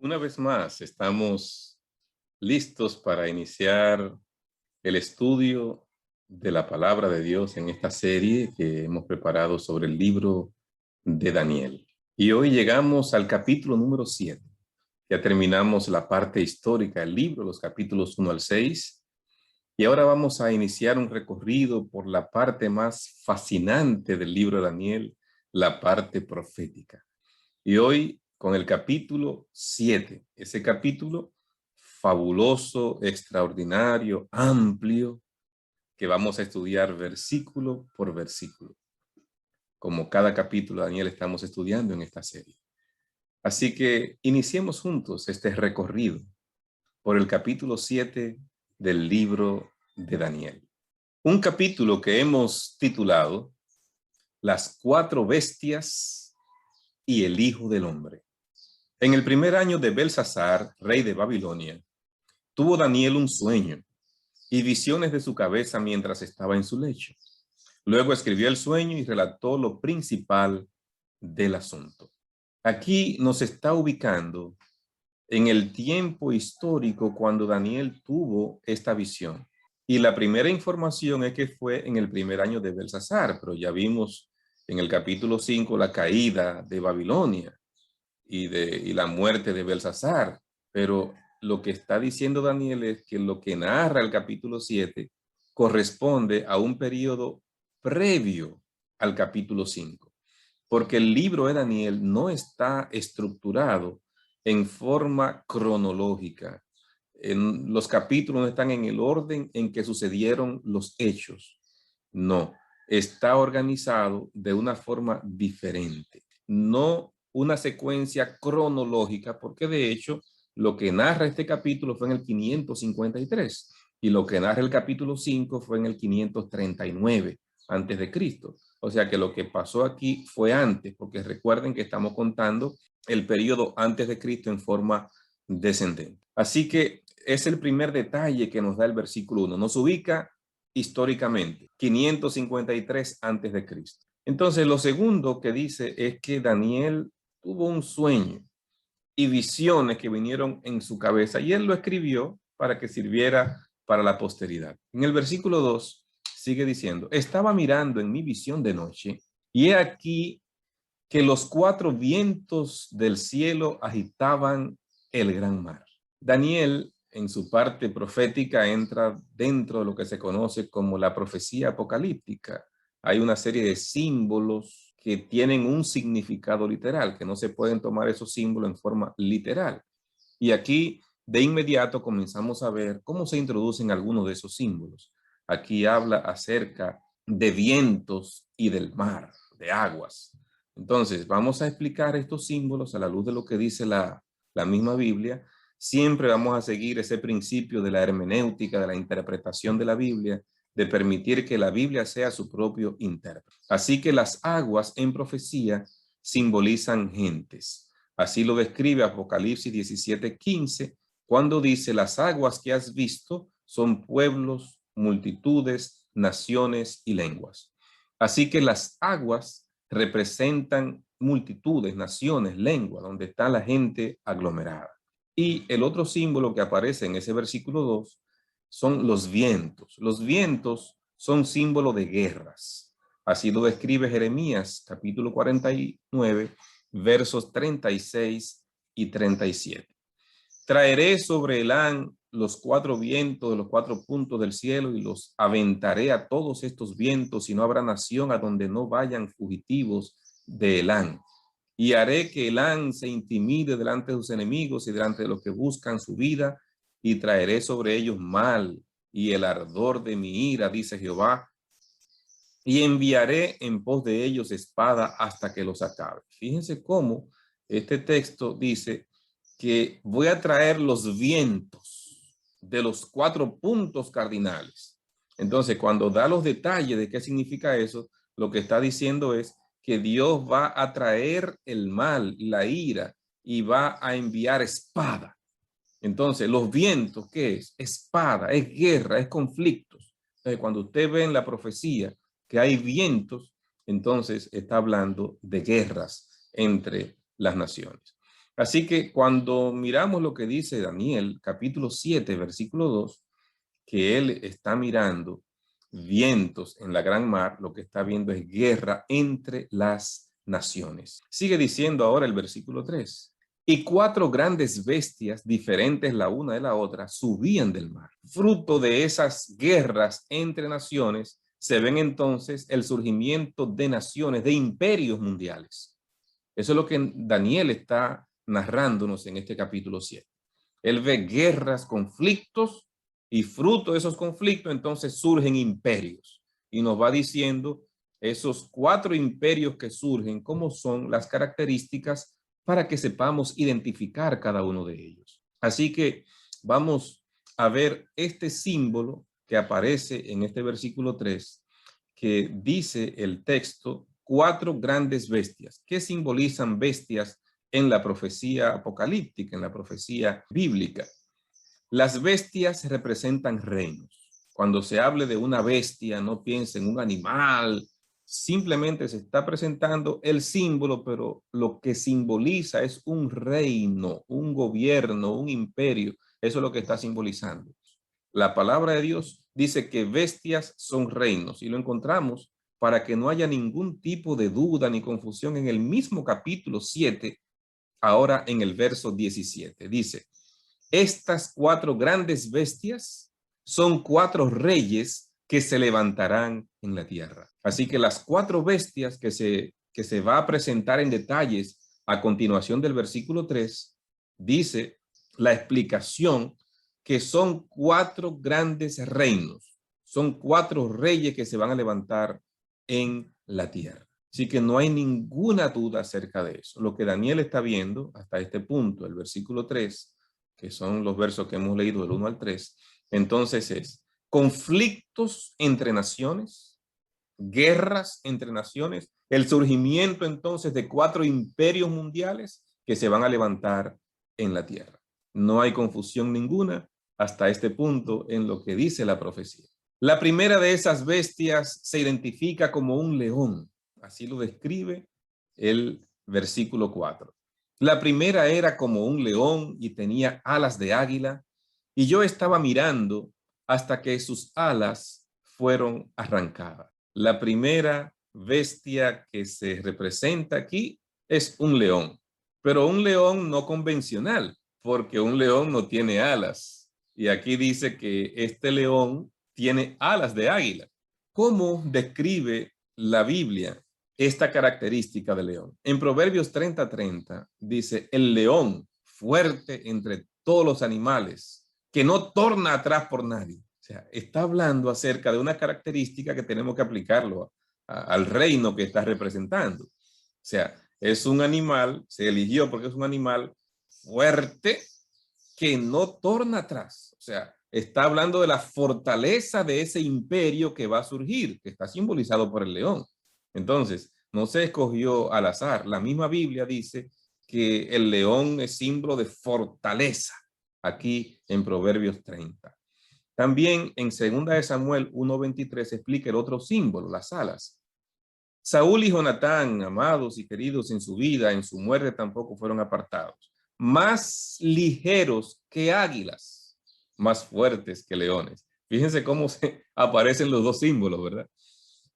Una vez más, estamos listos para iniciar el estudio de la palabra de Dios en esta serie que hemos preparado sobre el libro de Daniel. Y hoy llegamos al capítulo número 7. Ya terminamos la parte histórica del libro, los capítulos 1 al 6. Y ahora vamos a iniciar un recorrido por la parte más fascinante del libro de Daniel, la parte profética. Y hoy con el capítulo 7, ese capítulo fabuloso, extraordinario, amplio, que vamos a estudiar versículo por versículo. Como cada capítulo, Daniel, estamos estudiando en esta serie. Así que iniciemos juntos este recorrido por el capítulo 7 del libro de Daniel. Un capítulo que hemos titulado Las cuatro bestias y el Hijo del Hombre. En el primer año de Belsasar, rey de Babilonia, tuvo Daniel un sueño y visiones de su cabeza mientras estaba en su lecho. Luego escribió el sueño y relató lo principal del asunto. Aquí nos está ubicando en el tiempo histórico cuando Daniel tuvo esta visión. Y la primera información es que fue en el primer año de Belsasar, pero ya vimos en el capítulo 5 la caída de Babilonia y la muerte de Belsasar. Pero lo que está diciendo Daniel es que lo que narra el capítulo 7 corresponde a un periodo previo al capítulo 5, porque el libro de Daniel no está estructurado en forma cronológica. Los capítulos no están en el orden en que sucedieron los hechos. No, está organizado de una forma diferente. No una secuencia cronológica, porque de hecho lo que narra este capítulo fue en el 553 y lo que narra el capítulo 5 fue en el 539 antes de Cristo. O sea que lo que pasó aquí fue antes, porque recuerden que estamos contando el periodo antes de Cristo en forma descendente. Así que es el primer detalle que nos da el versículo 1. Nos ubica históricamente, 553 antes de Cristo. Entonces, lo segundo que dice es que Daniel tuvo un sueño y visiones que vinieron en su cabeza y él lo escribió para que sirviera para la posteridad. En el versículo 2 sigue diciendo, estaba mirando en mi visión de noche y he aquí que los cuatro vientos del cielo agitaban el gran mar. Daniel, en su parte profética, entra dentro de lo que se conoce como la profecía apocalíptica. Hay una serie de símbolos que tienen un significado literal, que no se pueden tomar esos símbolos en forma literal. Y aquí, de inmediato, comenzamos a ver cómo se introducen algunos de esos símbolos. Aquí habla acerca de vientos y del mar, de aguas. Entonces, vamos a explicar estos símbolos a la luz de lo que dice la misma Biblia. Siempre vamos a seguir ese principio de la hermenéutica, de la interpretación de la Biblia, de permitir que la Biblia sea su propio intérprete. Así que las aguas en profecía simbolizan gentes. Así lo describe Apocalipsis 17:15, cuando dice, las aguas que has visto son pueblos, multitudes, naciones y lenguas. Así que las aguas representan multitudes, naciones, lenguas, donde está la gente aglomerada. Y el otro símbolo que aparece en ese versículo 2 son los vientos. Los vientos son símbolo de guerras. Así lo describe Jeremías, capítulo 49, versos 36 y 37. Traeré sobre Elán los cuatro vientos de los cuatro puntos del cielo y los aventaré a todos estos vientos y no habrá nación a donde no vayan fugitivos de Elán. Y haré que Elán se intimide delante de sus enemigos y delante de los que buscan su vida y traeré sobre ellos mal y el ardor de mi ira, dice Jehová, y enviaré en pos de ellos espada hasta que los acabe. Fíjense cómo este texto dice que voy a traer los vientos de los cuatro puntos cardinales. Entonces, cuando da los detalles de qué significa eso, lo que está diciendo es que Dios va a traer el mal, la ira, y va a enviar espada. Entonces, los vientos, ¿qué es? Espada, es guerra, es conflictos. Entonces, cuando usted ve en la profecía que hay vientos, entonces está hablando de guerras entre las naciones. Así que cuando miramos lo que dice Daniel, capítulo 7, versículo 2, que él está mirando vientos en la gran mar, lo que está viendo es guerra entre las naciones. Sigue diciendo ahora el versículo 3. Y 4 grandes bestias, diferentes la una de la otra, subían del mar. Fruto de esas guerras entre naciones, se ven entonces el surgimiento de naciones, de imperios mundiales. Eso es lo que Daniel está narrándonos en este capítulo 7. Él ve guerras, conflictos, y fruto de esos conflictos entonces surgen imperios. Y nos va diciendo esos 4 imperios que surgen, cómo son las características para que sepamos identificar cada uno de ellos. Así que vamos a ver este símbolo que aparece en este versículo 3, que dice el texto, 4 grandes bestias. ¿Qué simbolizan bestias en la profecía apocalíptica, en la profecía bíblica? Las bestias representan reinos. Cuando se hable de una bestia, no piense en un animal, simplemente se está presentando el símbolo, pero lo que simboliza es un reino, un gobierno, un imperio. Eso es lo que está simbolizando. La palabra de Dios dice que bestias son reinos y lo encontramos para que no haya ningún tipo de duda ni confusión en el mismo capítulo 7, ahora en el verso 17. Dice, estas 4 grandes bestias son 4 reyes que se levantarán en la tierra. Así que las 4 bestias que se va a presentar en detalles a continuación del versículo 3, dice la explicación que son 4 grandes reinos. Son 4 reyes que se van a levantar en la tierra. Así que no hay ninguna duda acerca de eso. Lo que Daniel está viendo hasta este punto, el versículo 3, que son los versos que hemos leído del 1 al 3, entonces es conflictos entre naciones, guerras entre naciones, el surgimiento entonces de 4 imperios mundiales que se van a levantar en la tierra. No hay confusión ninguna hasta este punto en lo que dice la profecía. La primera de esas bestias se identifica como un león, así lo describe el versículo 4. La primera era como un león y tenía alas de águila, y yo estaba mirando hasta que sus alas fueron arrancadas. La primera bestia que se representa aquí es un león, pero un león no convencional, porque un león no tiene alas. Y aquí dice que este león tiene alas de águila. ¿Cómo describe la Biblia esta característica del león? En Proverbios 30:30 dice, el león fuerte entre todos los animales, que no torna atrás por nadie. O sea, está hablando acerca de una característica que tenemos que aplicarlo al reino que está representando. O sea, es un animal, se eligió porque es un animal fuerte que no torna atrás. O sea, está hablando de la fortaleza de ese imperio que va a surgir, que está simbolizado por el león. Entonces, no se escogió al azar. La misma Biblia dice que el león es símbolo de fortaleza, aquí en Proverbios 30. También en 2 de Samuel 1:23 explica el otro símbolo, las alas. Saúl y Jonatán, amados y queridos en su vida, en su muerte tampoco fueron apartados. Más ligeros que águilas, más fuertes que leones. Fíjense cómo se aparecen los dos símbolos, ¿verdad?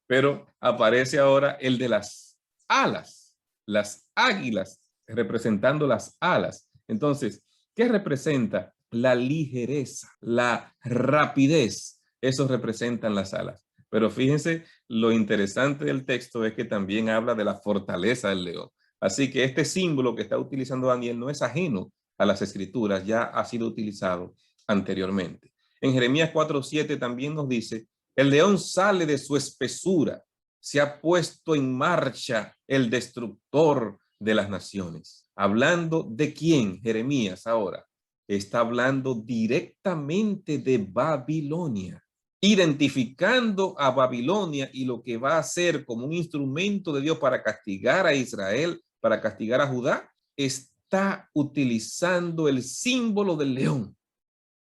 Pero aparece ahora el de las alas, las águilas, representando las alas. Entonces, ¿qué representa? La ligereza, la rapidez. Eso representan las alas. Pero fíjense, lo interesante del texto es que también habla de la fortaleza del león. Así que este símbolo que está utilizando Daniel no es ajeno a las escrituras, ya ha sido utilizado anteriormente. En Jeremías 4:7 también nos dice, el león sale de su espesura, se ha puesto en marcha el destructor de las naciones. Hablando de quién, Jeremías ahora, está hablando directamente de Babilonia, identificando a Babilonia y lo que va a ser como un instrumento de Dios para castigar a Israel, para castigar a Judá, está utilizando el símbolo del león.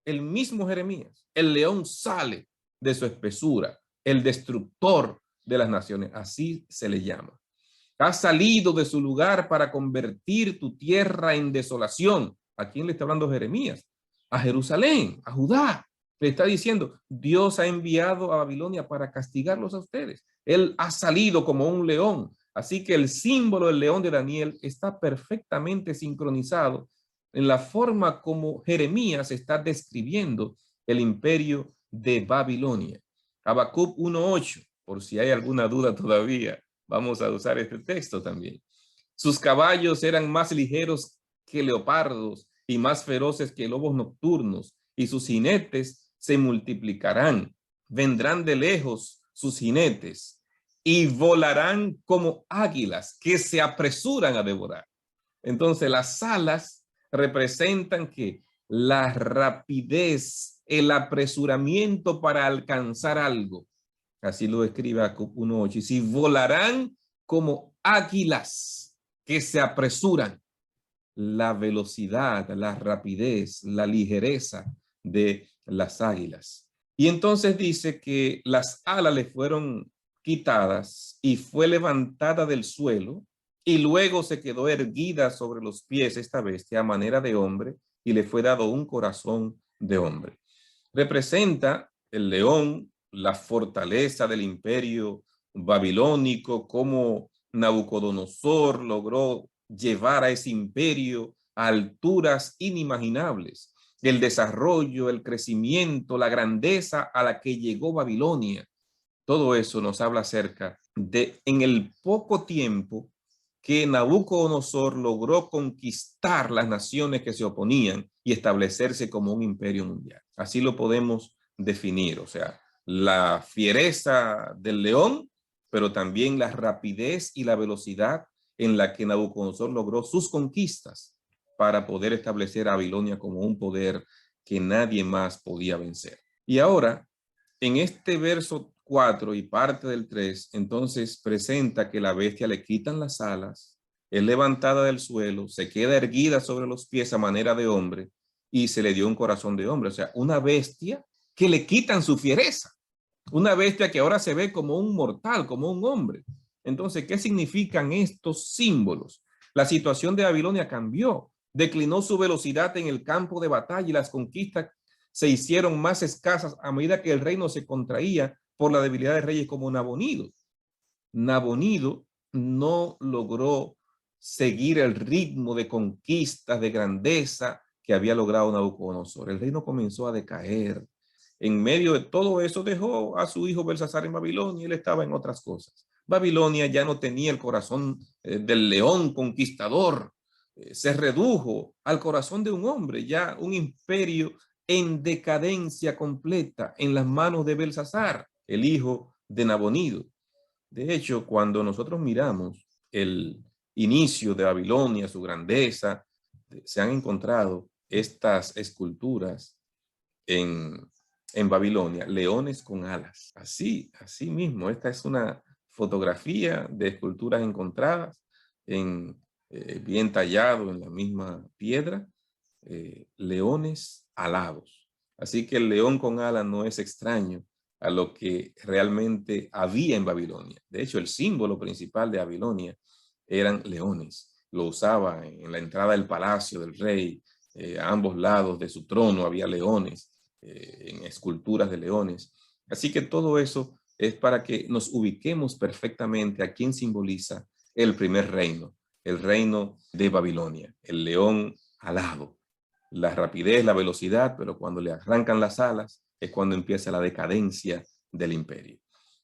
El mismo Jeremías, el león sale de su espesura, el destructor de las naciones, así se le llama. Has salido de su lugar para convertir tu tierra en desolación. ¿A quién le está hablando Jeremías? A Jerusalén, a Judá. Le está diciendo, Dios ha enviado a Babilonia para castigarlos a ustedes. Él ha salido como un león. Así que el símbolo del león de Daniel está perfectamente sincronizado en la forma como Jeremías está describiendo el imperio de Babilonia. Habacuc 1:8, por si hay alguna duda todavía. Vamos a usar este texto también. Sus caballos eran más ligeros que leopardos y más feroces que lobos nocturnos, y sus jinetes se multiplicarán. Vendrán de lejos sus jinetes y volarán como águilas que se apresuran a devorar. Entonces las alas representan que la rapidez, el apresuramiento para alcanzar algo. Así lo escribe Habacuc 1:8. Y si volarán como águilas que se apresuran, la velocidad, la rapidez, la ligereza de las águilas. Y entonces dice que las alas le fueron quitadas y fue levantada del suelo y luego se quedó erguida sobre los pies esta bestia a manera de hombre y le fue dado un corazón de hombre. Representa el león, la fortaleza del imperio babilónico, cómo Nabucodonosor logró llevar a ese imperio a alturas inimaginables, el desarrollo, el crecimiento, la grandeza a la que llegó Babilonia. Todo eso nos habla acerca de en el poco tiempo que Nabucodonosor logró conquistar las naciones que se oponían y establecerse como un imperio mundial. Así lo podemos definir, o sea, la fiereza del león, pero también la rapidez y la velocidad en la que Nabucodonosor logró sus conquistas para poder establecer a Babilonia como un poder que nadie más podía vencer. Y ahora, en este verso 4 y parte del 3, entonces presenta que la bestia le quitan las alas, es levantada del suelo, se queda erguida sobre los pies a manera de hombre y se le dio un corazón de hombre. O sea, una bestia que le quitan su fiereza, una bestia que ahora se ve como un mortal, como un hombre. Entonces, ¿qué significan estos símbolos? La situación de Babilonia cambió, declinó su velocidad en el campo de batalla y las conquistas se hicieron más escasas a medida que el reino se contraía por la debilidad de reyes como Nabonido. Nabonido no logró seguir el ritmo de conquistas, de grandeza que había logrado Nabucodonosor. El reino comenzó a decaer. En medio de todo eso dejó a su hijo Belsasar en Babilonia y él estaba en otras cosas. Babilonia ya no tenía el corazón del león conquistador. Se redujo al corazón de un hombre, ya un imperio en decadencia completa en las manos de Belsasar, el hijo de Nabonido. De hecho, cuando nosotros miramos el inicio de Babilonia, su grandeza, se han encontrado estas esculturas en Babilonia, leones con alas. Así mismo, esta es una fotografía de esculturas encontradas bien tallado en la misma piedra, leones alados. Así que el león con alas no es extraño a lo que realmente había en Babilonia. De hecho, el símbolo principal de Babilonia eran leones. Lo usaba en la entrada del palacio del rey, a ambos lados de su trono había leones, en esculturas de leones. Así que todo eso es para que nos ubiquemos perfectamente a quién simboliza el primer reino, el reino de Babilonia, el león alado, la rapidez, la velocidad, pero cuando le arrancan las alas es cuando empieza la decadencia del imperio.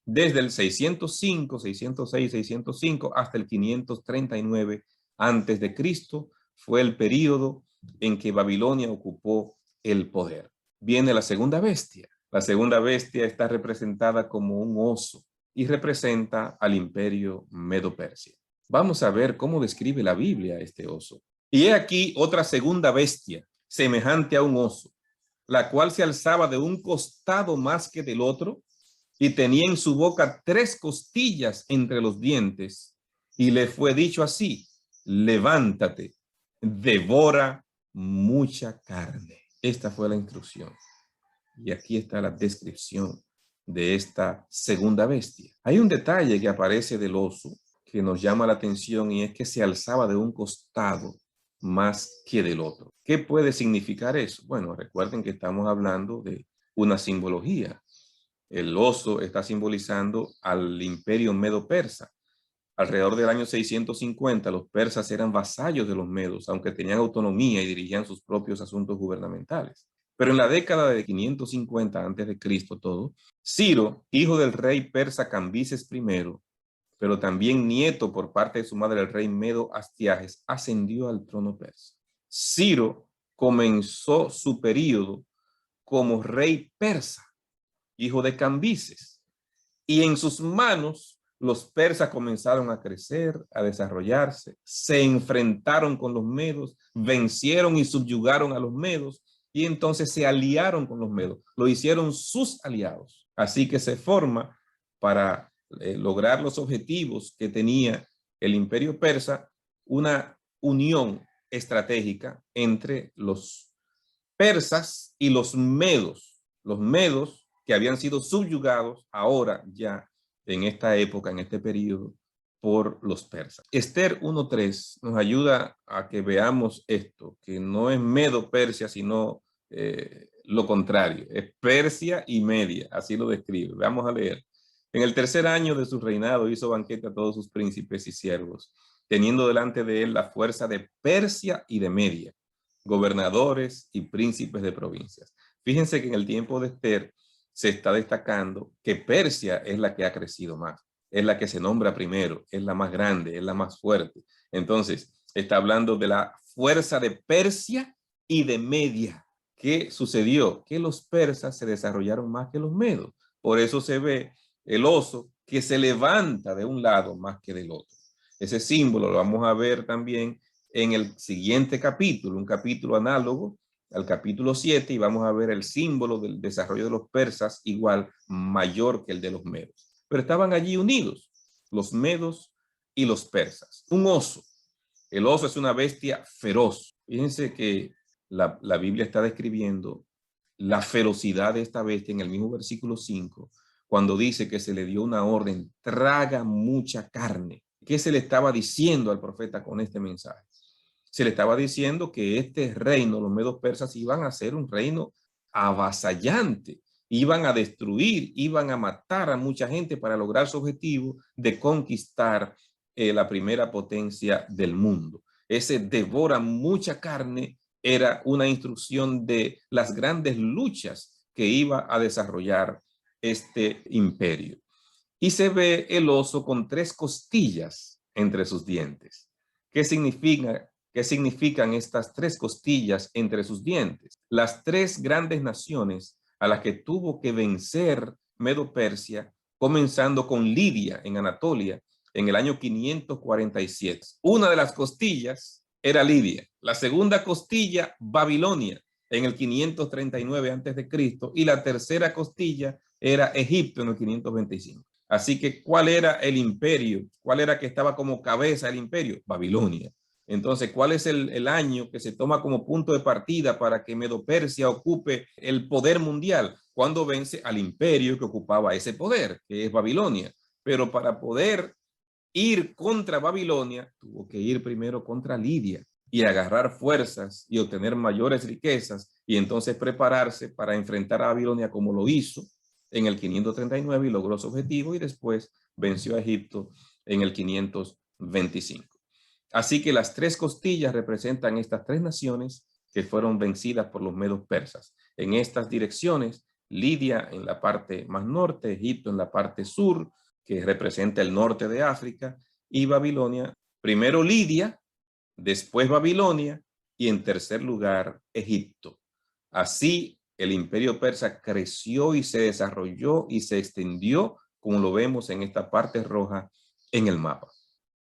Desde el 605, 606, 605 hasta el 539 antes de Cristo fue el periodo en que Babilonia ocupó el poder. Viene la segunda bestia. La segunda bestia está representada como un oso y representa al imperio Medo-Persia. Vamos a ver cómo describe la Biblia este oso. Y he aquí otra segunda bestia, semejante a un oso, la cual se alzaba de un costado más que del otro y tenía en su boca 3 costillas entre los dientes y le fue dicho así: levántate, devora mucha carne. Esta fue la instrucción. Y aquí está la descripción de esta segunda bestia. Hay un detalle que aparece del oso que nos llama la atención y es que se alzaba de un costado más que del otro. ¿Qué puede significar eso? Bueno, recuerden que estamos hablando de una simbología. El oso está simbolizando al imperio medo-persa. Alrededor del año 650, los persas eran vasallos de los medos, aunque tenían autonomía y dirigían sus propios asuntos gubernamentales. Pero en la década de 550 a.C., todo, Ciro, hijo del rey persa Cambises I, pero también nieto por parte de su madre, el rey Medo Astiages, ascendió al trono persa. Ciro comenzó su periodo como rey persa, hijo de Cambises, y en sus manos los persas comenzaron a crecer, a desarrollarse, se enfrentaron con los medos, vencieron y subyugaron a los medos, y entonces se aliaron con los medos, lo hicieron sus aliados. Así que se forma para lograr los objetivos que tenía el imperio persa, una unión estratégica entre los persas y los medos. Los medos que habían sido subyugados ahora ya en esta época, en este periodo, por los persas. Esther 1.3 nos ayuda a que veamos esto, que no es Medo-Persia, sino lo contrario, es Persia y Media, así lo describe. Vamos a leer. En el tercer año de su reinado hizo banquete a todos sus príncipes y siervos, teniendo delante de él la fuerza de Persia y de Media, gobernadores y príncipes de provincias. Fíjense que en el tiempo de Esther se está destacando que Persia es la que ha crecido más, es la que se nombra primero, es la más grande, es la más fuerte. Entonces, está hablando de la fuerza de Persia y de Media. ¿Qué sucedió? Que los persas se desarrollaron más que los medos. Por eso se ve el oso que se levanta de un lado más que del otro. Ese símbolo lo vamos a ver también en el siguiente capítulo, un capítulo análogo al capítulo 7, y vamos a ver el símbolo del desarrollo de los persas igual, mayor que el de los medos. Pero estaban allí unidos, los medos y los persas. Un oso. El oso es una bestia feroz. Fíjense que la Biblia está describiendo la ferocidad de esta bestia en el mismo versículo 5, cuando dice que se le dio una orden, traga mucha carne. ¿Qué se le estaba diciendo al profeta con este mensaje? Se le estaba diciendo que este reino, los medos persas, iban a ser un reino avasallante, iban a destruir, iban a matar a mucha gente para lograr su objetivo de conquistar la primera potencia del mundo. Ese devora mucha carne era una instrucción de las grandes luchas que iba a desarrollar este imperio. Y se ve el oso con 3 costillas entre sus dientes. ¿Qué significan estas 3 costillas entre sus dientes? Las 3 grandes naciones a las que tuvo que vencer Medo-Persia, comenzando con Lidia en Anatolia en el año 547. Una de las costillas era Lidia, la segunda costilla Babilonia en el 539 a.C. y la tercera costilla era Egipto en el 525. Así que, ¿cuál era el imperio? ¿Cuál era que estaba como cabeza del imperio? Babilonia. Entonces, ¿cuál es el año que se toma como punto de partida para que Medo-Persia ocupe el poder mundial? Cuando vence al imperio que ocupaba ese poder, que es Babilonia. Pero para poder ir contra Babilonia, tuvo que ir primero contra Lidia y agarrar fuerzas y obtener mayores riquezas y entonces prepararse para enfrentar a Babilonia como lo hizo en el 539 y logró su objetivo, y después venció a Egipto en el 525. Así que las 3 costillas representan estas 3 naciones que fueron vencidas por los medos persas. En estas direcciones, Lidia en la parte más norte, Egipto en la parte sur, que representa el norte de África, y Babilonia, primero Lidia, después Babilonia y en tercer lugar Egipto. Así el imperio persa creció y se desarrolló y se extendió, como lo vemos en esta parte roja en el mapa.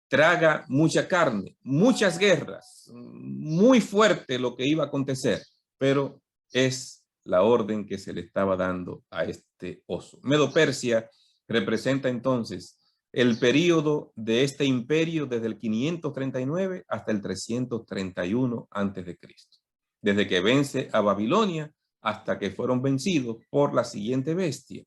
Traga mucha carne, muchas guerras, muy fuerte lo que iba a acontecer, pero es la orden que se le estaba dando a este oso. Medo-Persia representa entonces el periodo de este imperio desde el 539 hasta el 331 a.C., desde que vence a Babilonia hasta que fueron vencidos por la siguiente bestia,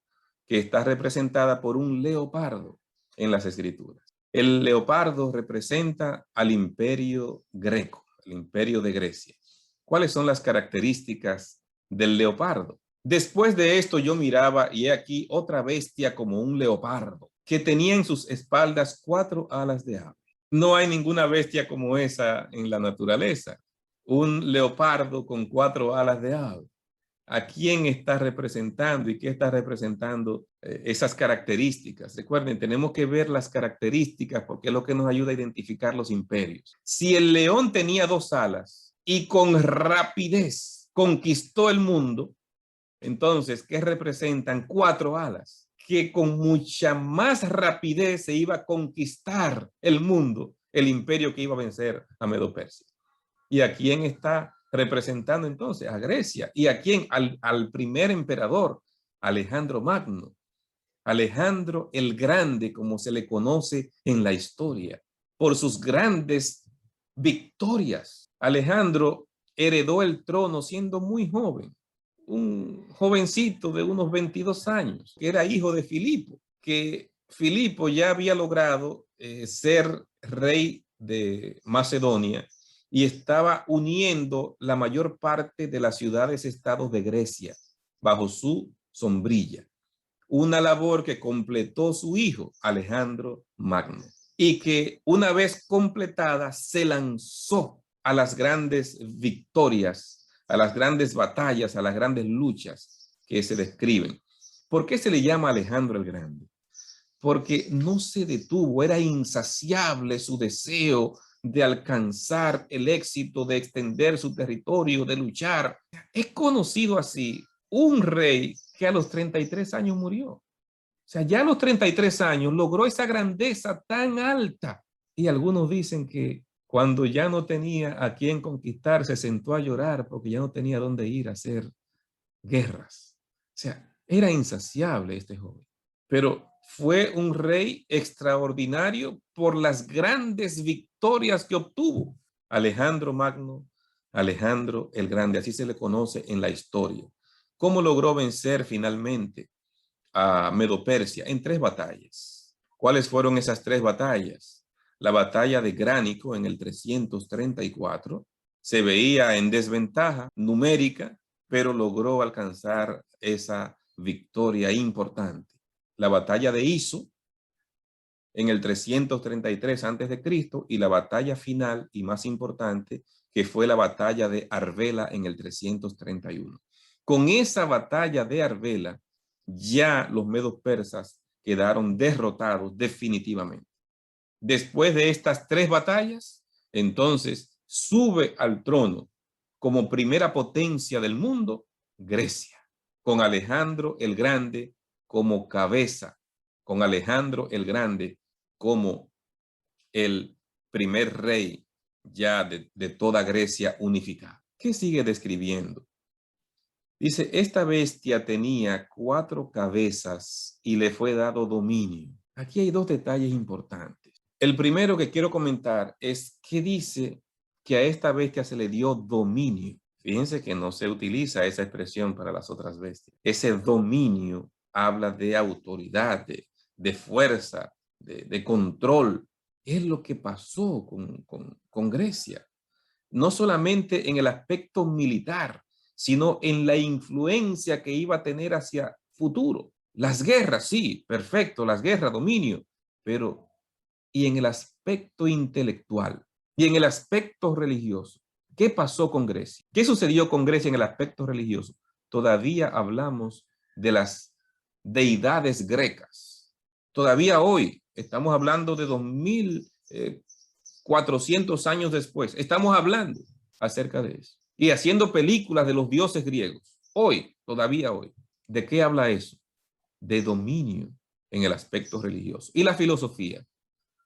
que está representada por un leopardo en las escrituras. El leopardo representa al imperio greco, el imperio de Grecia. ¿Cuáles son las características del leopardo? Después de esto yo miraba y he aquí otra bestia como un leopardo, que tenía en sus espaldas 4 alas de ave. No hay ninguna bestia como esa en la naturaleza. Un leopardo con 4 alas de ave. ¿A quién está representando y qué está representando esas características? Recuerden, tenemos que ver las características porque es lo que nos ayuda a identificar los imperios. Si el león tenía 2 alas y con rapidez conquistó el mundo, entonces, ¿qué representan 4 alas? Que con mucha más rapidez se iba a conquistar el mundo, el imperio que iba a vencer a Medo-Persia. ¿Y a quién está representando entonces? A Grecia. ¿Y a quién? Al primer emperador, Alejandro Magno. Alejandro el Grande, como se le conoce en la historia, por sus grandes victorias. Alejandro heredó el trono siendo muy joven, un jovencito de unos 22 años, que era hijo de Filipo, que Filipo ya había logrado ser rey de Macedonia y estaba uniendo la mayor parte de las ciudades-estados de Grecia bajo su sombrilla. Una labor que completó su hijo, Alejandro Magno, y que una vez completada se lanzó a las grandes victorias, a las grandes batallas, a las grandes luchas que se describen. ¿Por qué se le llama Alejandro el Grande? Porque no se detuvo, era insaciable su deseo de alcanzar el éxito, de extender su territorio, de luchar. Es conocido así un rey que a los 33 años murió. O sea, ya a los 33 años logró esa grandeza tan alta. Y algunos dicen que cuando ya no tenía a quién conquistar, se sentó a llorar porque ya no tenía dónde ir a hacer guerras. O sea, era insaciable este joven. Pero fue un rey extraordinario por las grandes victorias que obtuvo. Alejandro Magno, Alejandro el Grande, así se le conoce en la historia. ¿Cómo logró vencer finalmente a Medo-Persia? En 3 batallas. ¿Cuáles fueron esas 3 batallas? La batalla de Gránico en el 334 se veía en desventaja numérica, pero logró alcanzar esa victoria importante. La batalla de Iso en el 333 a.C. y la batalla final y más importante, que fue la batalla de Arbela en el 331. Con esa batalla de Arbela, ya los medos persas quedaron derrotados definitivamente. Después de estas 3 batallas, entonces sube al trono como primera potencia del mundo Grecia, con Alejandro el Grande como cabeza, con Alejandro el Grande como el primer rey ya de toda Grecia unificada. ¿Qué sigue describiendo? Dice, esta bestia tenía 4 cabezas y le fue dado dominio. Aquí hay 2 detalles importantes. El primero que quiero comentar es que dice que a esta bestia se le dio dominio. Fíjense que no se utiliza esa expresión para las otras bestias. Ese dominio habla de autoridad, de fuerza, de control. Es lo que pasó con Grecia. No solamente en el aspecto militar, sino en la influencia que iba a tener hacia futuro. Las guerras, sí, perfecto, las guerras, dominio, pero y en el aspecto intelectual y en el aspecto religioso. ¿Qué pasó con Grecia? ¿Qué sucedió con Grecia en el aspecto religioso? Todavía hablamos de las deidades grecas. Todavía hoy estamos hablando de 2400 años después. Estamos hablando acerca de eso y haciendo películas de los dioses griegos. Hoy, todavía hoy. ¿De qué habla eso? De dominio en el aspecto religioso. Y la filosofía.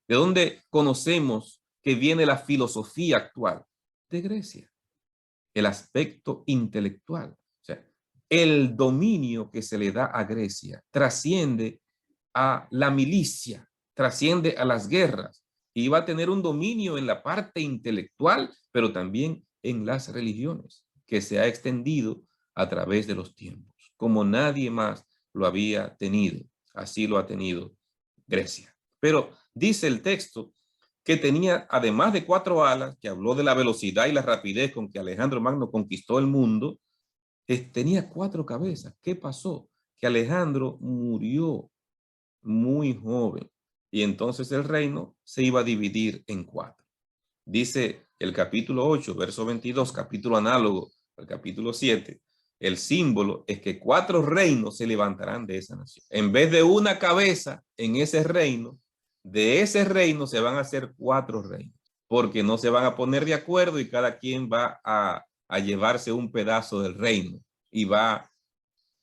¿De dónde conocemos que viene la filosofía actual? De Grecia. El aspecto intelectual. O sea, el dominio que se le da a Grecia trasciende a la milicia, trasciende a las guerras y va a tener un dominio en la parte intelectual, pero también en las religiones, que se ha extendido a través de los tiempos, como nadie más lo había tenido. Así lo ha tenido Grecia. Pero Dice el texto que tenía, además de 4 alas, que habló de la velocidad y la rapidez con que Alejandro Magno conquistó el mundo, tenía 4 cabezas. ¿Qué pasó? Que Alejandro murió muy joven y entonces el reino se iba a dividir en 4. Dice el capítulo 8, verso 22, capítulo análogo al capítulo 7, el símbolo es que 4 reinos se levantarán de esa nación. En vez de una cabeza en ese reino, de ese reino se van a hacer 4 reinos, porque no se van a poner de acuerdo y cada quien va a llevarse un pedazo del reino y va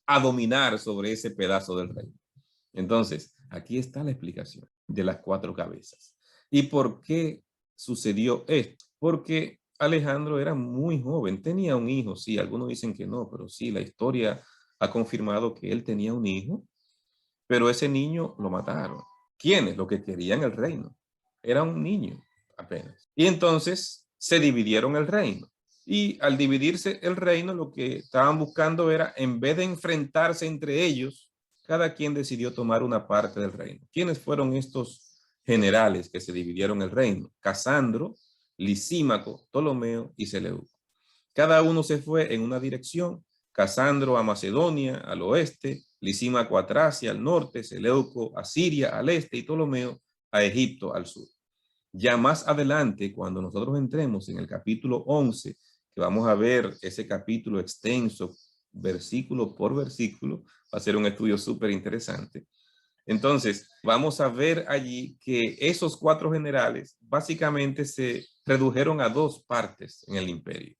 a dominar sobre ese pedazo del reino. Entonces, aquí está la explicación de las 4 cabezas. ¿Y por qué sucedió esto? Porque Alejandro era muy joven, tenía un hijo, sí, algunos dicen que no, pero sí, la historia ha confirmado que él tenía un hijo, pero ese niño lo mataron. ¿Quiénes? Los que querían el reino. Era un niño apenas. Y entonces se dividieron el reino. Y al dividirse el reino, lo que estaban buscando era, en vez de enfrentarse entre ellos, cada quien decidió tomar una parte del reino. ¿Quiénes fueron estos generales que se dividieron el reino? Casandro, Lisímaco, Ptolomeo y Seleuco. Cada uno se fue en una dirección. Casandro a Macedonia al oeste, Lisímaco a Tracia al norte, Seleuco a Siria al este y Ptolomeo a Egipto al sur. Ya más adelante, cuando nosotros entremos en el capítulo 11, que vamos a ver ese capítulo extenso, versículo por versículo, va a ser un estudio súper interesante. Entonces, vamos a ver allí que esos 4 generales básicamente se redujeron a 2 partes en el imperio.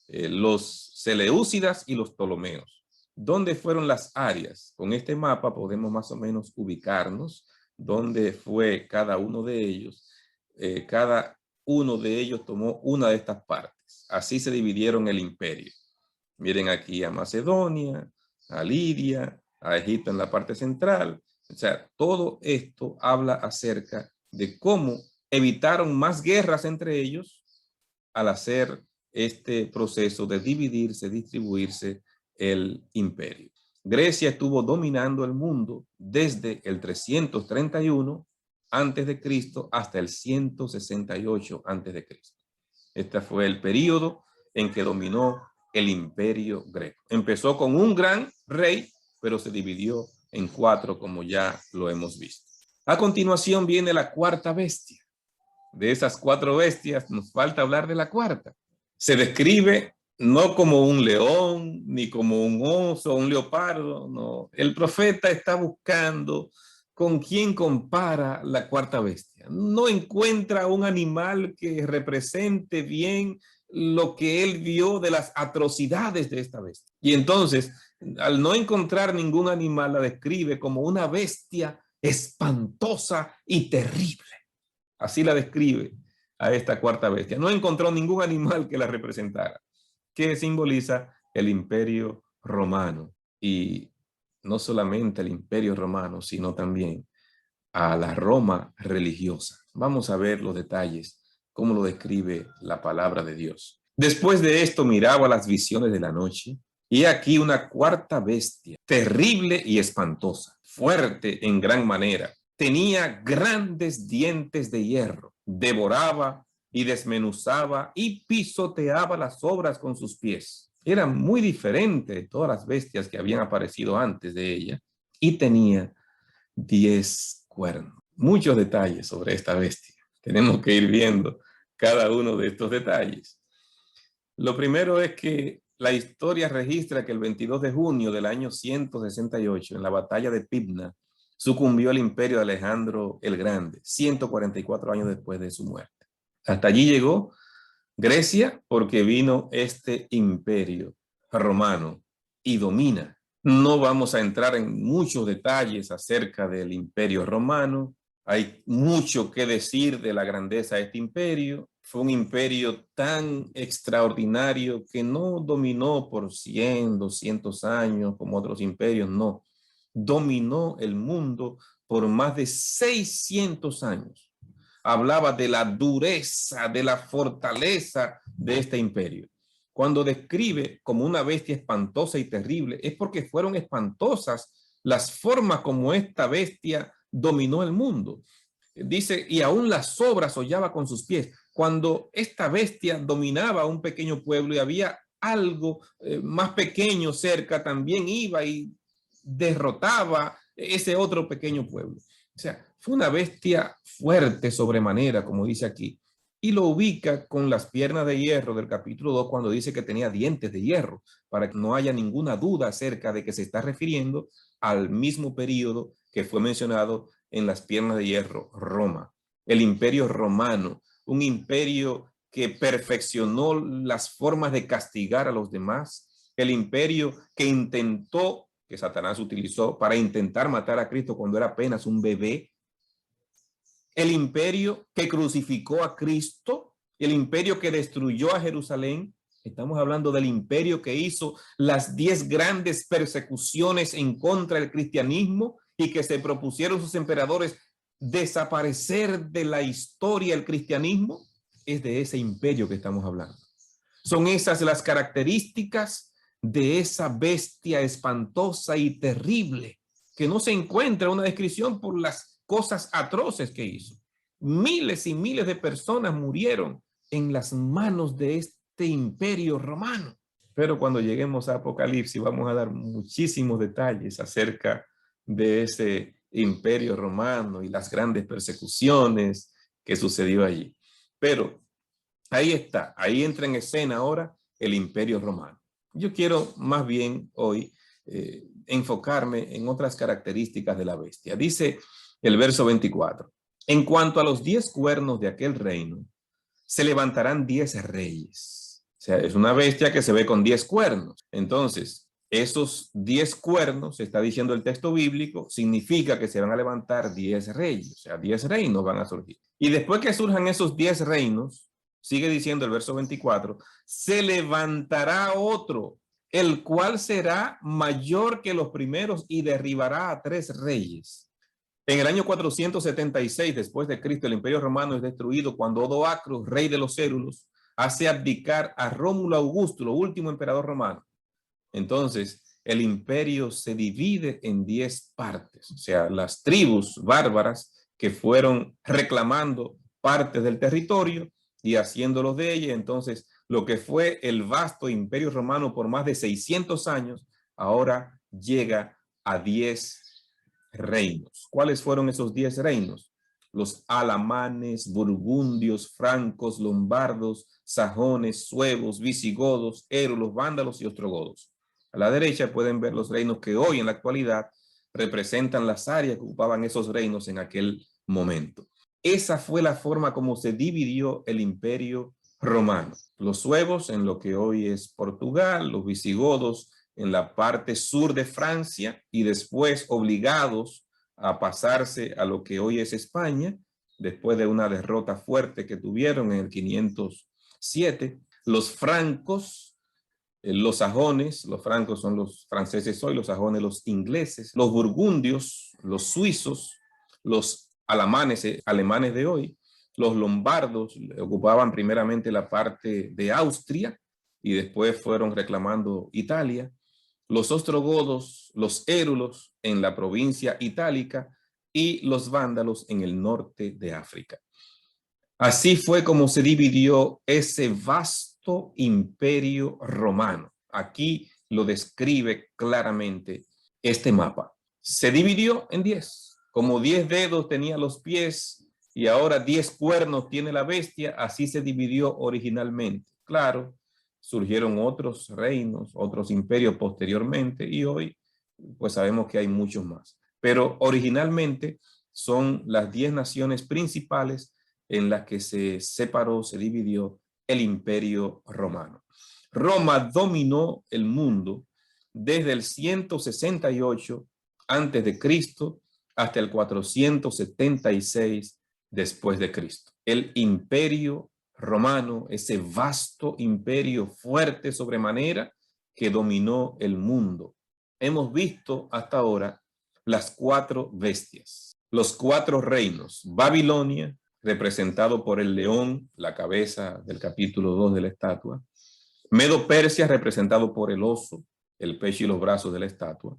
Los Seleucidas y los Ptolomeos. ¿Dónde fueron las áreas? Con este mapa podemos más o menos ubicarnos dónde fue cada uno de ellos. Cada uno de ellos tomó una de estas partes. Así se dividieron el imperio. Miren aquí a Macedonia, a Lidia, a Egipto en la parte central. O sea, todo esto habla acerca de cómo evitaron más guerras entre ellos al hacer este proceso de dividirse, distribuirse el imperio. Grecia estuvo dominando el mundo desde el 331 antes de Cristo hasta el 168 antes de Cristo. Este fue el periodo en que dominó el imperio greco. Empezó con un gran rey, pero se dividió en 4, como ya lo hemos visto. A continuación viene la 4ª bestia. De esas 4 bestias, nos falta hablar de la 4ª. Se describe no como un león, ni como un oso, un leopardo, no. El profeta está buscando con quién compara la 4ª bestia. No encuentra un animal que represente bien lo que él vio de las atrocidades de esta bestia. Y entonces, al no encontrar ningún animal, la describe como una bestia espantosa y terrible. Así la describe a esta 4ª bestia. No encontró ningún animal que la representara, que simboliza el imperio romano. Y no solamente el imperio romano, sino también a la Roma religiosa. Vamos a ver los detalles, cómo lo describe la palabra de Dios. Después de esto miraba las visiones de la noche, y aquí una 4ª bestia, terrible y espantosa, fuerte en gran manera. Tenía grandes dientes de hierro, devoraba y desmenuzaba y pisoteaba las obras con sus pies. Era muy diferente de todas las bestias que habían aparecido antes de ella y tenía 10 cuernos. Muchos detalles sobre esta bestia. Tenemos que ir viendo cada uno de estos detalles. Lo primero es que la historia registra que el 22 de junio del año 168, en la batalla de Pydna, sucumbió el imperio de Alejandro el Grande, 144 años después de su muerte. Hasta allí llegó Grecia porque vino este imperio romano y domina. No vamos a entrar en muchos detalles acerca del imperio romano. Hay mucho que decir de la grandeza de este imperio. Fue un imperio tan extraordinario que no dominó por 100, 200 años como otros imperios, no. Dominó el mundo por más de 600 años. Hablaba de la dureza, de la fortaleza de este imperio. Cuando describe como una bestia espantosa y terrible, es porque fueron espantosas las formas como esta bestia dominó el mundo. Dice, y aún las obras hollaba con sus pies. Cuando esta bestia dominaba un pequeño pueblo y había algo más pequeño cerca, también iba y derrotaba ese otro pequeño pueblo. O sea, fue una bestia fuerte sobremanera, como dice aquí, y lo ubica con las piernas de hierro del capítulo 2 cuando dice que tenía dientes de hierro, para que no haya ninguna duda acerca de que se está refiriendo al mismo periodo que fue mencionado en las piernas de hierro, Roma, el imperio romano, un imperio que perfeccionó las formas de castigar a los demás, el imperio que intentó, que Satanás utilizó para intentar matar a Cristo cuando era apenas un bebé, el imperio que crucificó a Cristo, el imperio que destruyó a Jerusalén. Estamos hablando del imperio que hizo las 10 grandes persecuciones en contra del cristianismo y que se propusieron sus emperadores desaparecer de la historia del cristianismo. Es de ese imperio que estamos hablando. Son esas las características de esa bestia espantosa y terrible que no se encuentra una descripción por las cosas atroces que hizo. Miles y miles de personas murieron en las manos de este imperio romano. Pero cuando lleguemos a Apocalipsis vamos a dar muchísimos detalles acerca de ese imperio romano y las grandes persecuciones que sucedió allí. Pero ahí está, ahí entra en escena ahora el imperio romano. Yo quiero más bien hoy enfocarme en otras características de la bestia. Dice el verso 24, en cuanto a los 10 cuernos de aquel reino, se levantarán 10 reyes. O sea, es una bestia que se ve con 10 cuernos. Entonces, esos 10 cuernos, está diciendo el texto bíblico, significa que se van a levantar 10 reyes, o sea, 10 reinos van a surgir. Y después que surjan esos 10 reinos, sigue diciendo el verso 24, se levantará otro, el cual será mayor que los primeros y derribará a 3 reyes. En el año 476 después de Cristo, el imperio romano es destruido cuando Odoacro, rey de los Érulos, hace abdicar a Rómulo Augusto, el último emperador romano. Entonces, el imperio se divide en 10 partes, o sea, las tribus bárbaras que fueron reclamando partes del territorio y haciéndolos de ella. Entonces, lo que fue el vasto imperio romano por más de 600 años, ahora llega a 10 reinos. ¿Cuáles fueron esos 10 reinos? Los alamanes, burgundios, francos, lombardos, sajones, suevos, visigodos, érulos, vándalos y ostrogodos. A la derecha pueden ver los reinos que hoy en la actualidad representan las áreas que ocupaban esos reinos en aquel momento. Esa fue la forma como se dividió el imperio romano. Los suevos en lo que hoy es Portugal, los visigodos en la parte sur de Francia y después obligados a pasarse a lo que hoy es España, después de una derrota fuerte que tuvieron en el 507. Los francos, los sajones, los francos son los franceses hoy, los sajones los ingleses, los burgundios, los suizos, los alemanes de hoy, los lombardos ocupaban primeramente la parte de Austria y después fueron reclamando Italia, los ostrogodos, los érulos en la provincia itálica y los vándalos en el norte de África. Así fue como se dividió ese vasto imperio romano. Aquí lo describe claramente este mapa. Se dividió en 10. Como 10 dedos tenía los pies y ahora 10 cuernos tiene la bestia, así se dividió originalmente. Claro, surgieron otros reinos, otros imperios posteriormente y hoy pues sabemos que hay muchos más. Pero originalmente son las 10 naciones principales en las que se separó, se dividió el imperio romano. Roma dominó el mundo desde el 168 antes de Cristo hasta el 476 después de Cristo. El imperio romano, ese vasto imperio fuerte sobremanera que dominó el mundo. Hemos visto hasta ahora las 4 bestias, los 4 reinos. Babilonia, representado por el león, la cabeza del capítulo 2 de la estatua. Medo-Persia, representado por el oso, el pecho y los brazos de la estatua.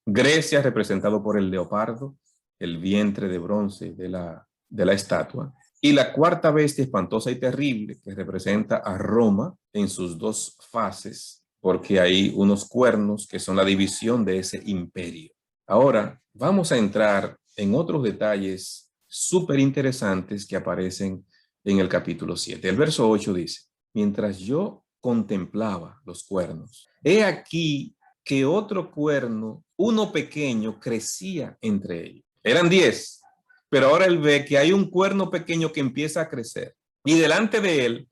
Grecia, representado por el leopardo, el vientre de bronce de la de la estatua. Y la cuarta bestia espantosa y terrible, que representa a Roma en sus dos fases, porque hay unos cuernos que son la división de ese imperio. Ahora, vamos a entrar en otros detalles súper interesantes que aparecen en el capítulo 7. El verso 8 dice: mientras yo contemplaba los cuernos, he aquí que otro cuerno, uno pequeño, crecía entre ellos. Eran 10, pero ahora él ve que hay un cuerno pequeño que empieza a crecer. Y delante de él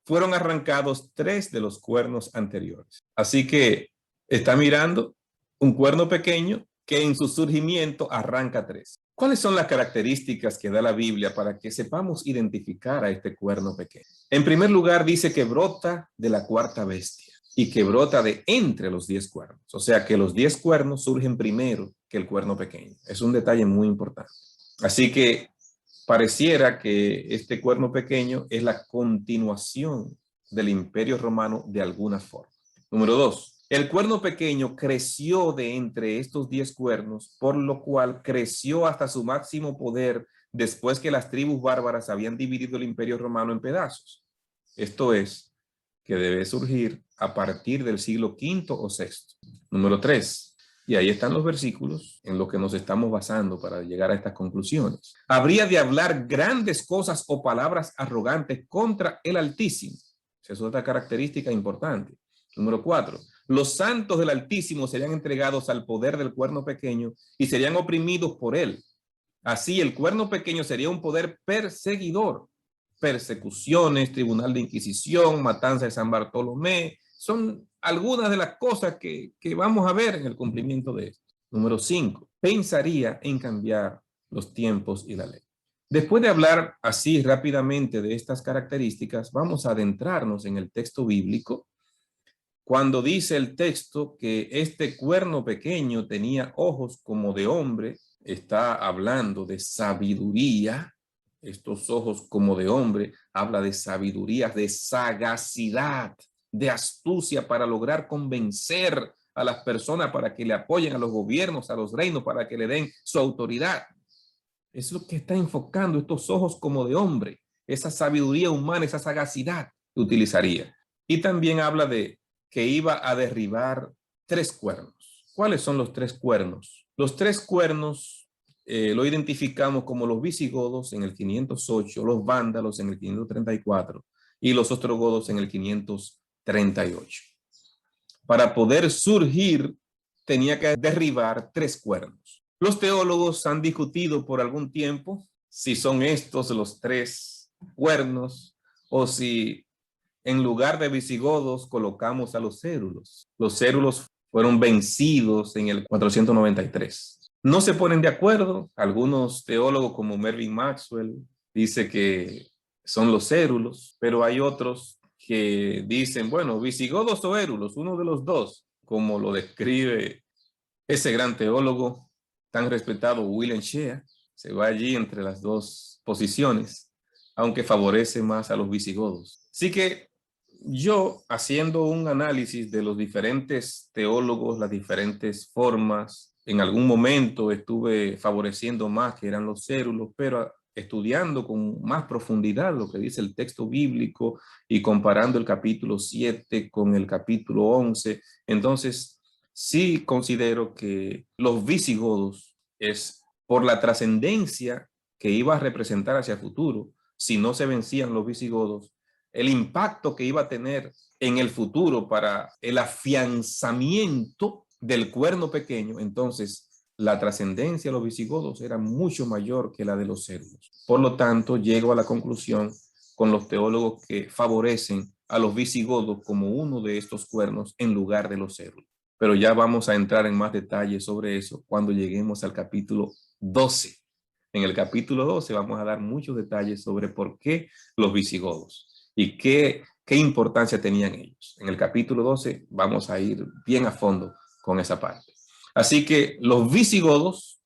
fueron arrancados 3 de los cuernos anteriores. Así que está mirando un cuerno pequeño que en su surgimiento arranca 3. ¿Cuáles son las características que da la Biblia para que sepamos identificar a este cuerno pequeño? En primer lugar, dice que brota de la cuarta bestia y que brota de entre los 10 cuernos. O sea que los 10 cuernos surgen primero que el cuerno pequeño. Es un detalle muy importante. Así que pareciera que este cuerno pequeño es la continuación del Imperio Romano de alguna forma. Número 2. El cuerno pequeño creció de entre estos 10 cuernos, por lo cual creció hasta su máximo poder después que las tribus bárbaras habían dividido el Imperio Romano en pedazos. Esto es, que debe surgir a partir del siglo V o VI. Número 3. Y ahí están los versículos en los que nos estamos basando para llegar a estas conclusiones. Habría de hablar grandes cosas o palabras arrogantes contra el Altísimo. Esa es otra característica importante. Número 4. Los santos del Altísimo serían entregados al poder del cuerno pequeño y serían oprimidos por él. Así, el cuerno pequeño sería un poder perseguidor. Persecuciones, tribunal de inquisición, matanza de San Bartolomé, son algunas de las cosas que vamos a ver en el cumplimiento de esto. Número 5. Pensaría en cambiar los tiempos y la ley. Después de hablar así rápidamente de estas características, vamos a adentrarnos en el texto bíblico. Cuando dice el texto que este cuerno pequeño tenía ojos como de hombre, está hablando de sabiduría. Estos ojos como de hombre habla de sabiduría, de sagacidad, de astucia para lograr convencer a las personas para que le apoyen a los gobiernos, a los reinos, para que le den su autoridad. Es lo que está enfocando estos ojos como de hombre, esa sabiduría humana, esa sagacidad que utilizaría. Y también habla de que iba a derribar 3 cuernos. ¿Cuáles son los 3 cuernos? Los 3 cuernos lo identificamos como los visigodos en el 508, los vándalos en el 534 y los ostrogodos en el 538. Para poder surgir, tenía que derribar 3 cuernos. Los teólogos han discutido por algún tiempo si son estos los 3 cuernos o si en lugar de visigodos colocamos a los cérulos. Los cérulos fueron vencidos en el 493. No se ponen de acuerdo. Algunos teólogos como Mervyn Maxwell dice que son los cérulos, pero hay otros que dicen, bueno, visigodos o érulos, uno de los dos, como lo describe ese gran teólogo tan respetado William Shea. Se va allí entre las dos posiciones, aunque favorece más a los visigodos. Así que yo, haciendo un análisis de los diferentes teólogos, las diferentes formas, en algún momento estuve favoreciendo más que eran los cérulos, pero estudiando con más profundidad lo que dice el texto bíblico y comparando el capítulo 7 con el capítulo 11, entonces sí considero que los visigodos es por la trascendencia que iba a representar hacia el futuro, si no se vencían los visigodos, el impacto que iba a tener en el futuro para el afianzamiento del cuerno pequeño, entonces la trascendencia de los visigodos era mucho mayor que la de los cérulos. Por lo tanto, llego a la conclusión con los teólogos que favorecen a los visigodos como uno de estos cuernos en lugar de los cérulos. Pero ya vamos a entrar en más detalles sobre eso cuando lleguemos al capítulo 12. En el capítulo 12 vamos a dar muchos detalles sobre por qué los visigodos y qué importancia tenían ellos. En el capítulo 12 vamos a ir bien a fondo con esa parte. Así que los visigodos,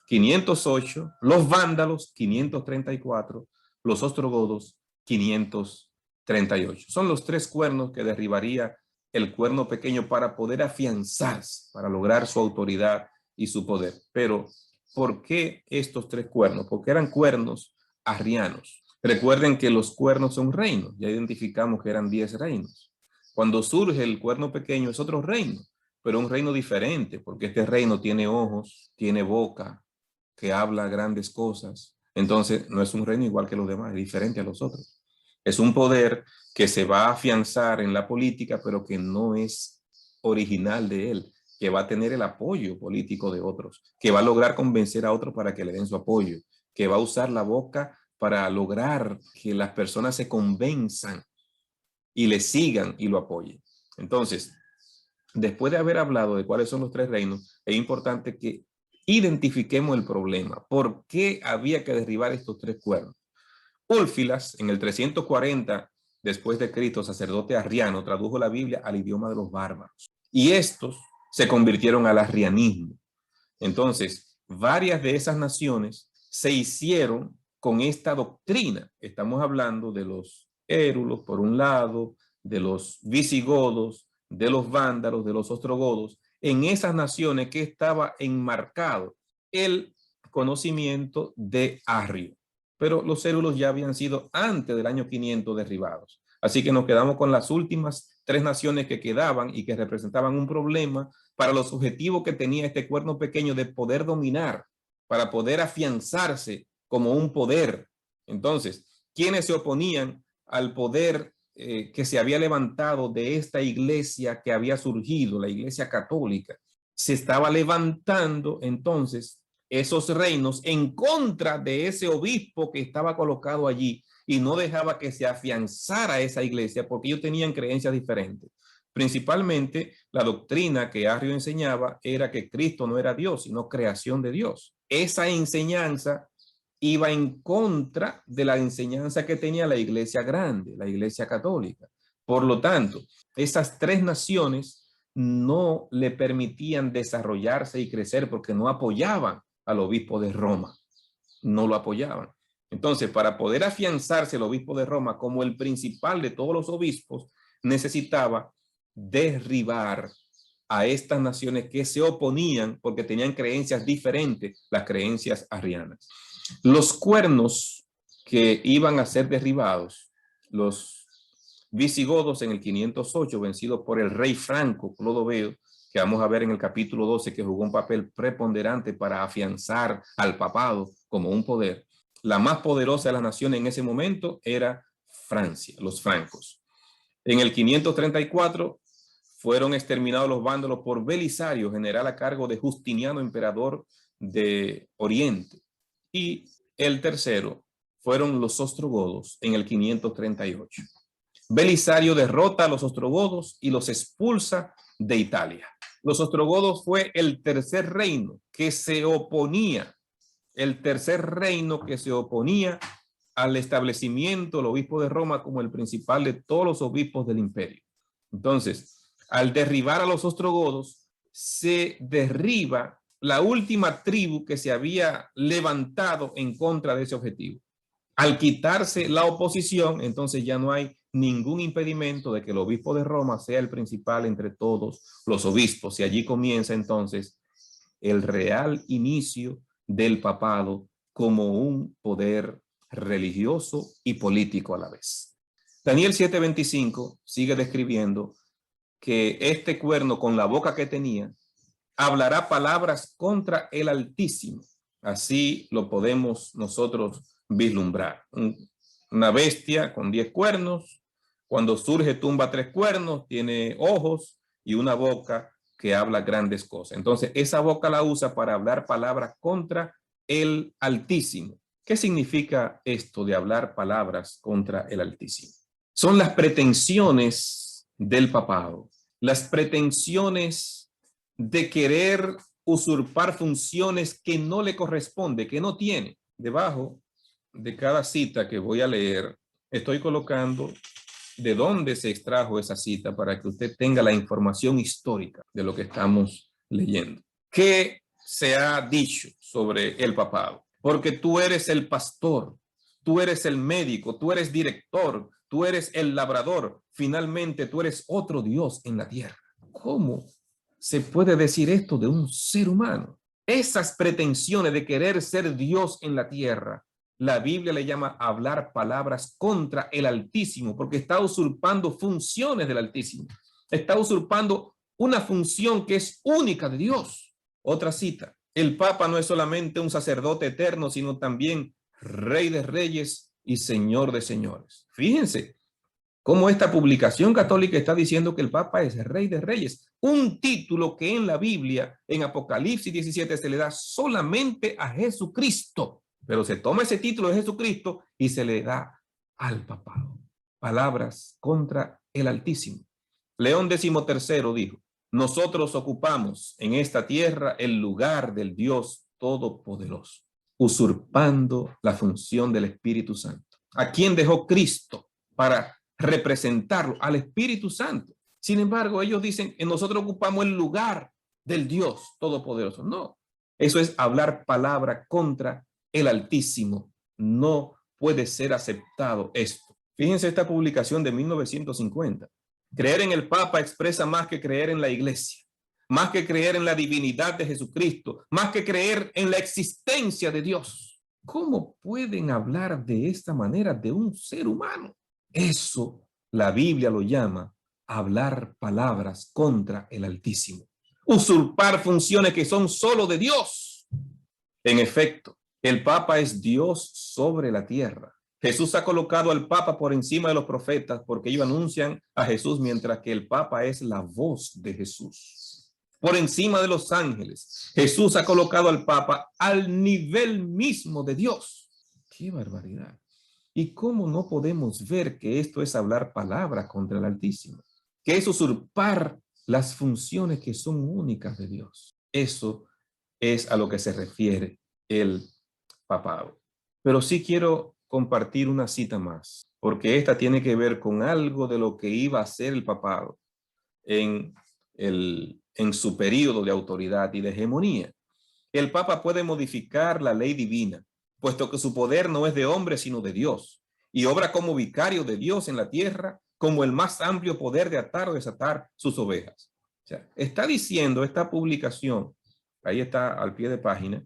508, los vándalos, 534, los ostrogodos, 538. Son los 3 cuernos que derribaría el cuerno pequeño para poder afianzarse, para lograr su autoridad y su poder. Pero, ¿por qué estos 3 cuernos? Porque eran cuernos arrianos. Recuerden que los cuernos son reinos. Ya identificamos que eran 10 reinos. Cuando surge el cuerno pequeño es otro reino, pero un reino diferente, porque este reino tiene ojos, tiene boca, que habla grandes cosas. Entonces, no es un reino igual que los demás, es diferente a los otros. Es un poder que se va a afianzar en la política, pero que no es original de él, que va a tener el apoyo político de otros, que va a lograr convencer a otros para que le den su apoyo, que va a usar la boca para lograr que las personas se convenzan y le sigan y lo apoyen. Entonces, después de haber hablado de cuáles son los 3 reinos, es importante que identifiquemos el problema. ¿Por qué había que derribar estos 3 cuernos? Úlfilas, en el 340 después de Cristo, sacerdote arriano, tradujo la Biblia al idioma de los bárbaros. Y estos se convirtieron al arrianismo. Entonces, varias de esas naciones se hicieron con esta doctrina. Estamos hablando de los érulos, por un lado, de los visigodos, de los vándalos, de los ostrogodos. En esas naciones que estaba enmarcado el conocimiento de Arrio. Pero los érulos ya habían sido antes del año 500 derribados. Así que nos quedamos con las últimas 3 naciones que quedaban y que representaban un problema para los objetivos que tenía este cuerno pequeño de poder dominar, para poder afianzarse como un poder. Entonces, ¿quiénes se oponían al poder que se había levantado de esta iglesia que había surgido, la iglesia católica? Se estaba levantando entonces esos reinos en contra de ese obispo que estaba colocado allí y no dejaba que se afianzara esa iglesia porque ellos tenían creencias diferentes. Principalmente la doctrina que Arrio enseñaba era que Cristo no era Dios, sino creación de Dios. Esa enseñanza iba en contra de la enseñanza que tenía la iglesia grande, la iglesia católica. Por lo tanto, esas 3 naciones no le permitían desarrollarse y crecer porque no apoyaban al obispo de Roma, no lo apoyaban. Entonces, para poder afianzarse el obispo de Roma como el principal de todos los obispos, necesitaba derribar a estas naciones que se oponían porque tenían creencias diferentes, las creencias arrianas. Los cuernos que iban a ser derribados, los visigodos en el 508, vencidos por el rey Franco Clodoveo, que vamos a ver en el capítulo 12, que jugó un papel preponderante para afianzar al papado como un poder. La más poderosa de las naciones en ese momento era Francia, los francos. En el 534 fueron exterminados los vándalos por Belisario, general a cargo de Justiniano, emperador de Oriente. Y el tercero fueron los ostrogodos en el 538. Belisario derrota a los ostrogodos y los expulsa de Italia. Los ostrogodos fue el tercer reino que se oponía, al establecimiento del obispo de Roma como el principal de todos los obispos del imperio. Entonces, al derribar a los ostrogodos, se derriba la última tribu que se había levantado en contra de ese objetivo. Al quitarse la oposición, entonces ya no hay ningún impedimento de que el obispo de Roma sea el principal entre todos los obispos. Y allí comienza entonces el real inicio del papado como un poder religioso y político a la vez. Daniel 7:25 sigue describiendo que este cuerno, con la boca que tenía, hablará palabras contra el Altísimo. Así lo podemos nosotros vislumbrar. Una bestia con 10 cuernos, cuando surge tumba 3 cuernos, tiene ojos y una boca que habla grandes cosas. Entonces, esa boca la usa para hablar palabras contra el Altísimo. ¿Qué significa esto de hablar palabras contra el Altísimo? Son las pretensiones del papado, las pretensiones de querer usurpar funciones que no le corresponde, que no tiene. Debajo de cada cita que voy a leer, estoy colocando de dónde se extrajo esa cita para que usted tenga la información histórica de lo que estamos leyendo. ¿Qué se ha dicho sobre el papado? Porque tú eres el pastor, tú eres el médico, tú eres director, tú eres el labrador, finalmente tú eres otro Dios en la tierra. ¿Cómo se puede decir esto de un ser humano? Esas pretensiones de querer ser Dios en la tierra La Biblia le llama hablar palabras contra el Altísimo, porque está usurpando funciones del Altísimo. Está usurpando una función que es única de Dios. Otra cita: el Papa no es solamente un sacerdote eterno, sino también Rey de Reyes y Señor de Señores. Fíjense cómo esta publicación católica está diciendo que el Papa es Rey de Reyes, un título que en la Biblia, en Apocalipsis 17, se le da solamente a Jesucristo, pero se toma ese título de Jesucristo y se le da al papado. Palabras contra el Altísimo. León XIII dijo: nosotros ocupamos en esta tierra el lugar del Dios Todopoderoso, usurpando la función del Espíritu Santo. ¿A quién dejó Cristo para representarlo? Al Espíritu Santo. Sin embargo, ellos dicen que nosotros ocupamos el lugar del Dios Todopoderoso. No, eso es hablar palabra contra el Altísimo. No puede ser aceptado esto. Fíjense esta publicación de 1950. Creer en el Papa expresa más que creer en la Iglesia, más que creer en la divinidad de Jesucristo, más que creer en la existencia de Dios. ¿Cómo pueden hablar de esta manera de un ser humano? Eso la Biblia lo llama hablar palabras contra el Altísimo, usurpar funciones que son solo de Dios. En efecto, el Papa es Dios sobre la tierra. Jesús ha colocado al Papa por encima de los profetas porque ellos anuncian a Jesús, mientras que el Papa es la voz de Jesús. Por encima de los ángeles, Jesús ha colocado al Papa al nivel mismo de Dios. ¡Qué barbaridad! ¿Y cómo no podemos ver que esto es hablar palabras contra el Altísimo? Que es usurpar las funciones que son únicas de Dios. Eso es a lo que se refiere el papado. Pero sí quiero compartir una cita más, porque esta tiene que ver con algo de lo que iba a ser el papado en su periodo de autoridad y de hegemonía. El Papa puede modificar la ley divina, puesto que su poder no es de hombre, sino de Dios, y obra como vicario de Dios en la tierra, como el más amplio poder de atar o desatar sus ovejas. O sea, está diciendo esta publicación, ahí está al pie de página,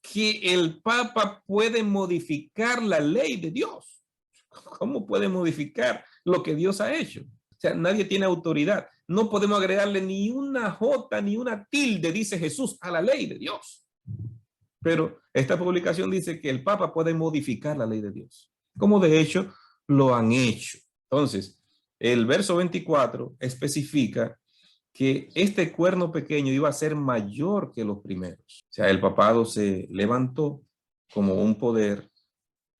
que el Papa puede modificar la ley de Dios. ¿Cómo puede modificar lo que Dios ha hecho? O sea, nadie tiene autoridad. No podemos agregarle ni una jota ni una tilde, dice Jesús, a la ley de Dios. Pero esta publicación dice que el Papa puede modificar la ley de Dios, como de hecho lo han hecho. Entonces, el verso 24 especifica que este cuerno pequeño iba a ser mayor que los primeros. O sea, el papado se levantó como un poder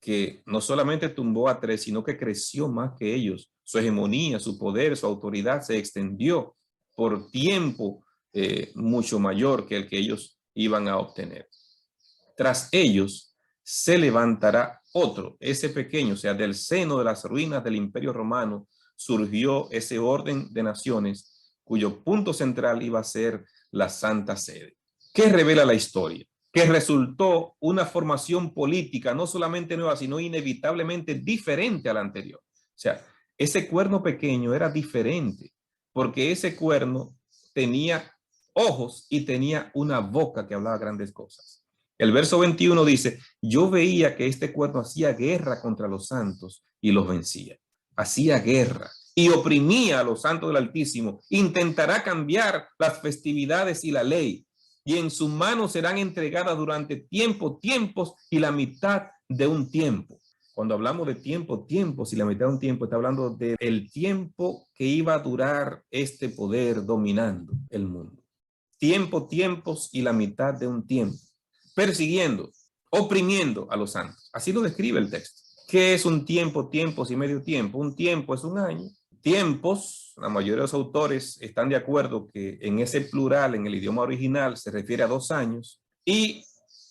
que no solamente tumbó a 3, sino que creció más que ellos. Su hegemonía, su poder, su autoridad se extendió por tiempo mucho mayor que el que ellos iban a obtener. Tras ellos se levantará otro, ese pequeño, o sea, del seno de las ruinas del Imperio Romano surgió ese orden de naciones cuyo punto central iba a ser la Santa Sede. ¿Qué revela la historia? Que resultó una formación política no solamente nueva, sino inevitablemente diferente a la anterior. O sea, ese cuerno pequeño era diferente porque ese cuerno tenía ojos y tenía una boca que hablaba grandes cosas. El verso 21 dice: yo veía que este cuerno hacía guerra contra los santos y los vencía. Hacía guerra y oprimía a los santos del Altísimo. Intentará cambiar las festividades y la ley, y en su mano serán entregadas durante tiempos y la mitad de un tiempo. Cuando hablamos de tiempos y la mitad de un tiempo, está hablando del tiempo que iba a durar este poder dominando el mundo. Tiempos y la mitad de un tiempo, persiguiendo, oprimiendo a los santos. Así lo describe el texto. ¿Qué es un tiempos y medio tiempo? Un tiempo es un año. Tiempos, la mayoría de los autores están de acuerdo que en ese plural, en el idioma original, se refiere a 2 años, y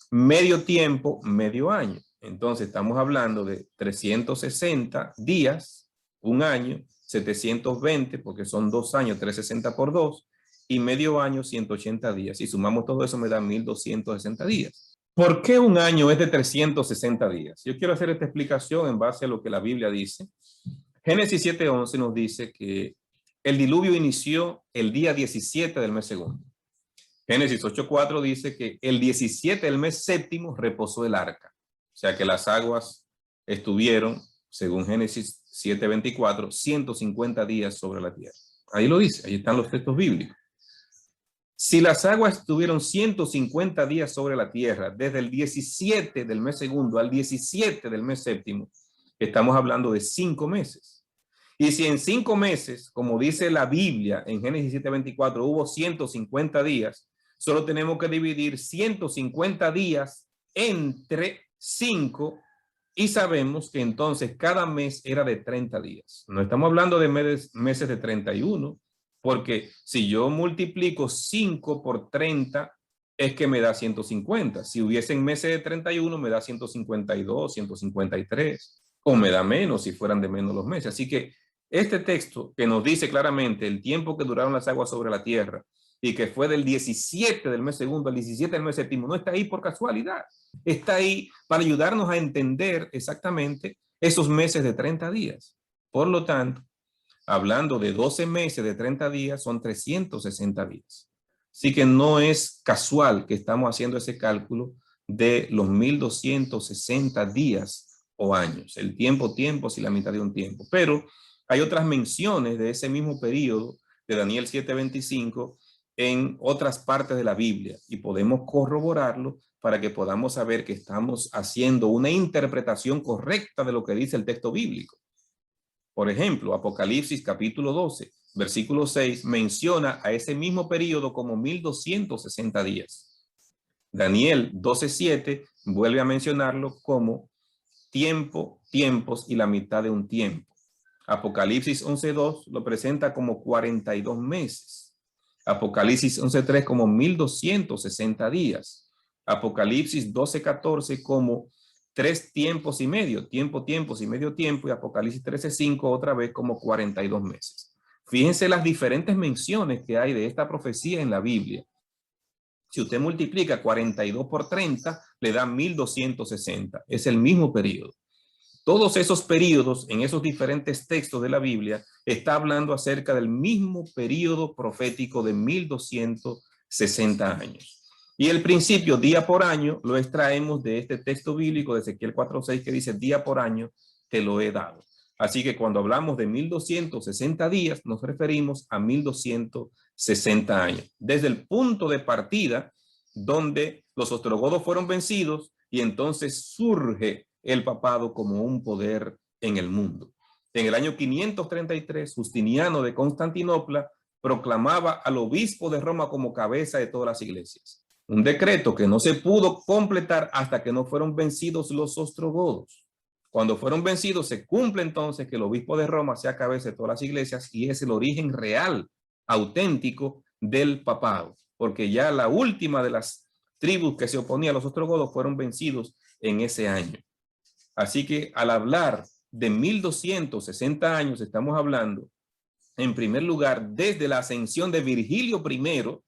medio tiempo, medio año. Entonces estamos hablando de 360 días, un año, 720, porque son 2 años, 360 por 2, y medio año, 180 días. Si sumamos todo eso me da 1260 días. ¿Por qué un año es de 360 días? Yo quiero hacer esta explicación en base a lo que la Biblia dice. Génesis 7:11 nos dice que el diluvio inició el día 17 del mes segundo. Génesis 8:4 dice que el 17 del mes séptimo reposó el arca. O sea que las aguas estuvieron, según Génesis 7:24, 150 días sobre la tierra. Ahí lo dice, ahí están los textos bíblicos. Si las aguas estuvieron 150 días sobre la tierra, desde el 17 del mes segundo al 17 del mes séptimo, estamos hablando de 5 meses. Y si en 5 meses, como dice la Biblia en Génesis 7:24, hubo 150 días, solo tenemos que dividir 150 días entre 5 y sabemos que entonces cada mes era de 30 días. No estamos hablando de meses de 31, porque si yo multiplico 5 por 30, es que me da 150. Si hubiesen meses de 31, me da 152, 153, o me da menos si fueran de menos los meses. Así que este texto que nos dice claramente el tiempo que duraron las aguas sobre la tierra y que fue del 17 del mes segundo al 17 del mes séptimo, no está ahí por casualidad. Está ahí para ayudarnos a entender exactamente esos meses de 30 días. Por lo tanto, hablando de 12 meses de 30 días, son 360 días. Así que no es casual que estamos haciendo ese cálculo de los 1260 días o años. El tiempo y la mitad de un tiempo. Pero hay otras menciones de ese mismo periodo de Daniel 7:25 en otras partes de la Biblia y podemos corroborarlo para que podamos saber que estamos haciendo una interpretación correcta de lo que dice el texto bíblico. Por ejemplo, Apocalipsis capítulo 12, versículo 6, menciona a ese mismo periodo como 1260 días. Daniel 12:7 vuelve a mencionarlo como tiempos y la mitad de un tiempo. Apocalipsis 11:2 lo presenta como 42 meses. Apocalipsis 11:3 como 1260 días. Apocalipsis 12:14 como 3 tiempos y medio, tiempos y medio tiempo, y Apocalipsis 13:5 otra vez como 42 meses. Fíjense las diferentes menciones que hay de esta profecía en la Biblia. Si usted multiplica 42 por 30, le da 1260. Es el mismo periodo. Todos esos periodos en esos diferentes textos de la Biblia está hablando acerca del mismo periodo profético de 1260 años. Y el principio día por año lo extraemos de este texto bíblico de Ezequiel 4:6 que dice día por año te lo he dado. Así que cuando hablamos de 1260 días nos referimos a 1260 años. Desde el punto de partida donde los ostrogodos fueron vencidos y entonces surge el papado como un poder en el mundo. En el año 533, Justiniano de Constantinopla proclamaba al obispo de Roma como cabeza de todas las iglesias. Un decreto que no se pudo completar hasta que no fueron vencidos los ostrogodos. Cuando fueron vencidos, se cumple entonces que el obispo de Roma sea cabeza de todas las iglesias y es el origen real, auténtico del papado, porque ya la última de las tribus que se oponía a los ostrogodos fueron vencidos en ese año. Así que al hablar de 1260 años, estamos hablando, en primer lugar, desde la ascensión de Virgilio I,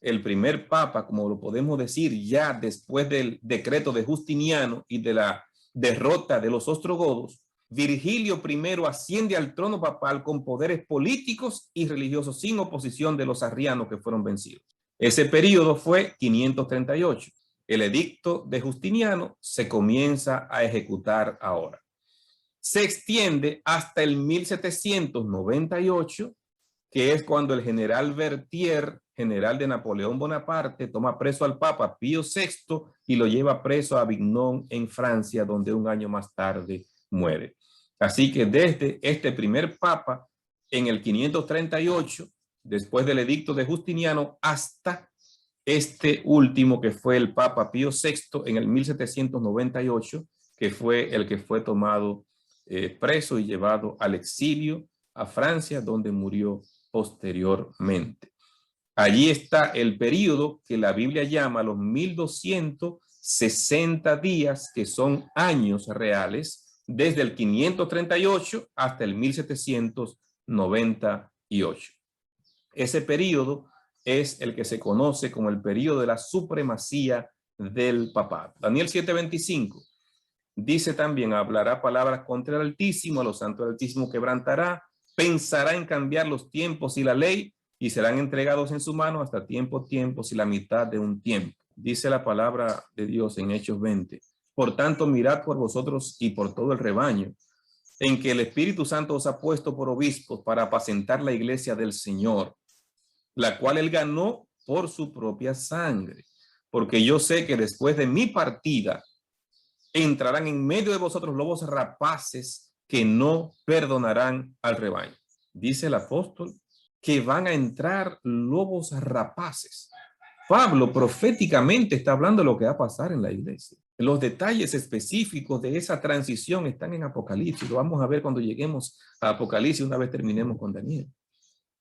el primer papa, como lo podemos decir, ya después del decreto de Justiniano y de la derrota de los ostrogodos, Virgilio I asciende al trono papal con poderes políticos y religiosos sin oposición de los arrianos que fueron vencidos. Ese periodo fue 538. El edicto de Justiniano se comienza a ejecutar ahora. Se extiende hasta el 1798, que es cuando el general Berthier, general de Napoleón Bonaparte, toma preso al Papa Pío VI y lo lleva preso a Avignon en Francia, donde un año más tarde muere. Así que desde este primer Papa, en el 538, después del edicto de Justiniano, hasta este último que fue el Papa Pío VI en el 1798, que fue el que fue tomado preso y llevado al exilio a Francia, donde murió posteriormente. Allí está el periodo que la Biblia llama los 1260 días, que son años reales, desde el 538 hasta el 1798. Ese periodo es el que se conoce como el periodo de la supremacía del papado. Daniel 7:25 dice también, hablará palabras contra el Altísimo, a los santos del Altísimo quebrantará, pensará en cambiar los tiempos y la ley, y serán entregados en su mano hasta tiempos y la mitad de un tiempo. Dice la palabra de Dios en Hechos 20, Por tanto, mirad por vosotros y por todo el rebaño, en que el Espíritu Santo os ha puesto por obispos para apacentar la iglesia del Señor, la cual él ganó por su propia sangre. Porque yo sé que después de mi partida entrarán en medio de vosotros lobos rapaces que no perdonarán al rebaño. Dice el apóstol que van a entrar lobos rapaces. Pablo proféticamente está hablando de lo que va a pasar en la iglesia. Los detalles específicos de esa transición están en Apocalipsis. Lo vamos a ver cuando lleguemos a Apocalipsis una vez terminemos con Daniel.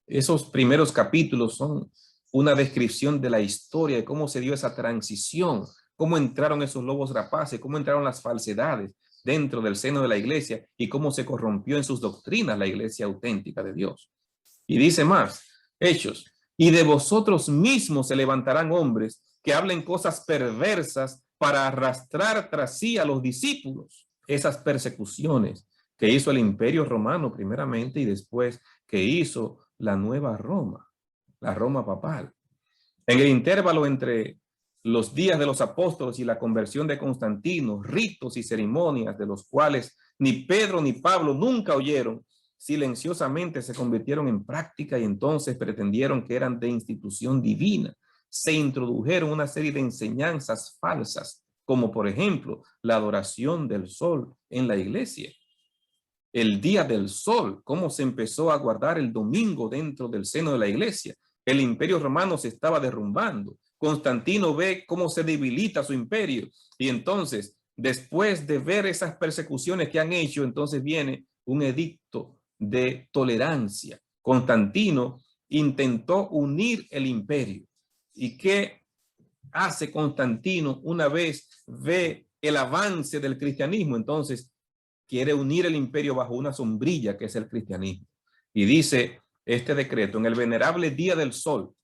Esos primeros capítulos son una descripción de la historia, de cómo se dio esa transición, cómo entraron esos lobos rapaces, cómo entraron las falsedades dentro del seno de la iglesia y cómo se corrompió en sus doctrinas la iglesia auténtica de Dios. Y dice más, Hechos, y de vosotros mismos se levantarán hombres que hablen cosas perversas para arrastrar tras sí a los discípulos. Esas persecuciones que hizo el Imperio Romano primeramente y después que hizo la nueva Roma, la Roma papal. En el intervalo entre los días de los apóstoles y la conversión de Constantino, ritos y ceremonias de los cuales ni Pedro ni Pablo nunca oyeron, silenciosamente se convirtieron en práctica y entonces pretendieron que eran de institución divina. Se introdujeron una serie de enseñanzas falsas, como por ejemplo la adoración del sol en la iglesia. El día del sol, cómo se empezó a guardar el domingo dentro del seno de la iglesia. El imperio romano se estaba derrumbando. Constantino ve cómo se debilita su imperio y entonces, después de ver esas persecuciones que han hecho, entonces viene un edicto de tolerancia. Constantino intentó unir el imperio. ¿Y qué hace Constantino una vez ve el avance del cristianismo? Entonces quiere unir el imperio bajo una sombrilla que es el cristianismo. Y dice este decreto: en el venerable día del sol,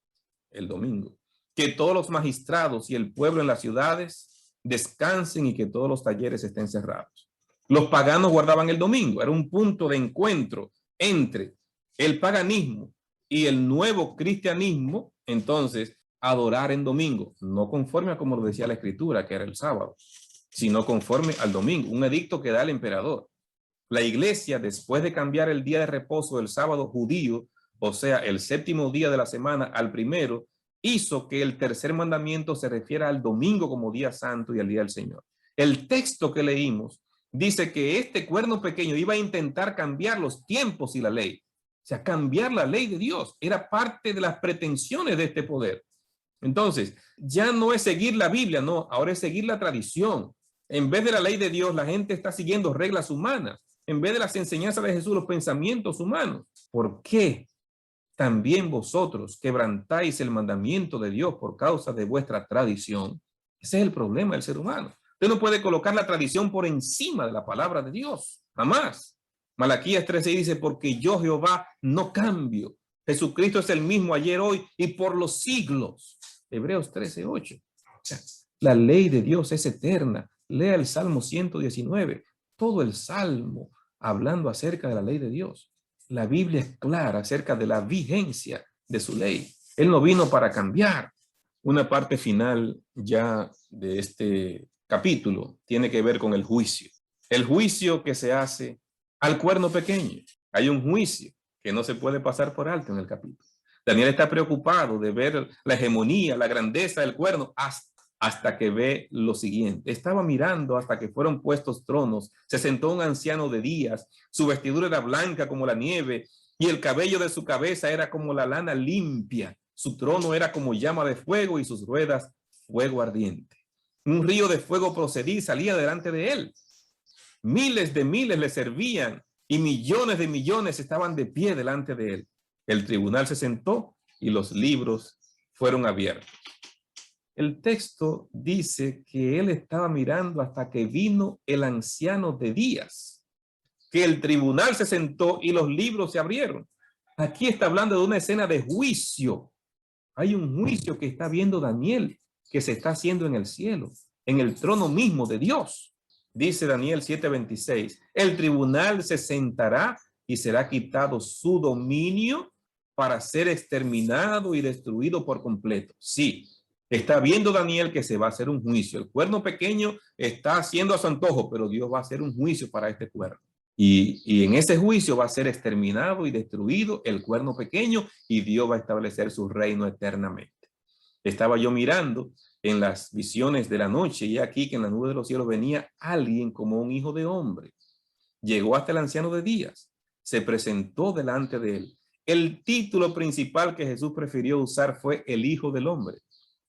el domingo, que todos los magistrados y el pueblo en las ciudades descansen y que todos los talleres estén cerrados. Los paganos guardaban el domingo, era un punto de encuentro entre el paganismo y el nuevo cristianismo. Entonces, adorar en domingo, no conforme a como lo decía la escritura, que era el sábado, sino conforme al domingo, un edicto que da el emperador. La iglesia, después de cambiar el día de reposo del sábado judío, o sea, el séptimo día de la semana, al primero, hizo que el tercer mandamiento se refiera al domingo como día santo y al día del Señor. El texto que leímos dice que este cuerno pequeño iba a intentar cambiar los tiempos y la ley. O sea, cambiar la ley de Dios era parte de las pretensiones de este poder. Entonces, ya no es seguir la Biblia, no, ahora es seguir la tradición. En vez de la ley de Dios, la gente está siguiendo reglas humanas. En vez de las enseñanzas de Jesús, los pensamientos humanos. ¿Por qué también vosotros quebrantáis el mandamiento de Dios por causa de vuestra tradición? Ese es el problema del ser humano. Usted no puede colocar la tradición por encima de la palabra de Dios. Jamás. Malaquías 3:6 dice, porque yo Jehová no cambio. Jesucristo es el mismo ayer, hoy y por los siglos. Hebreos 13:8. O sea, la ley de Dios es eterna. Lea el Salmo 119. Todo el Salmo hablando acerca de la ley de Dios. La Biblia es clara acerca de la vigencia de su ley. Él no vino para cambiar. Una parte final ya de este capítulo tiene que ver con el juicio. El juicio que se hace al cuerno pequeño. Hay un juicio que no se puede pasar por alto en el capítulo. Daniel está preocupado de ver la hegemonía, la grandeza del cuerno hasta que ve lo siguiente. Estaba mirando hasta que fueron puestos tronos. Se sentó un anciano de días. Su vestidura era blanca como la nieve y el cabello de su cabeza era como la lana limpia. Su trono era como llama de fuego y sus ruedas fuego ardiente. Un río de fuego procedía y salía delante de él. Miles de miles le servían y millones de millones estaban de pie delante de él. El tribunal se sentó y los libros fueron abiertos. El texto dice que él estaba mirando hasta que vino el anciano de días, que el tribunal se sentó y los libros se abrieron. Aquí está hablando de una escena de juicio. Hay un juicio que está viendo Daniel, que se está haciendo en el cielo, en el trono mismo de Dios. Dice Daniel 7:26, el tribunal se sentará y será quitado su dominio para ser exterminado y destruido por completo. Sí, Está viendo Daniel que se va a hacer un juicio. El cuerno pequeño está haciendo a su antojo, pero Dios va a hacer un juicio para este cuerno. Y en ese juicio va a ser exterminado y destruido el cuerno pequeño y Dios va a establecer su reino eternamente. Estaba yo mirando en las visiones de la noche y aquí que en la nube de los cielos venía alguien como un hijo de hombre. Llegó hasta el anciano de días, se presentó delante de él. El título principal que Jesús prefirió usar fue el Hijo del Hombre.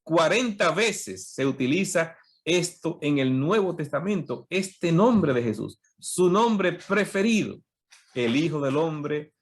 40 veces se utiliza esto en el Nuevo Testamento, este nombre de Jesús, su nombre preferido. El Hijo del Hombre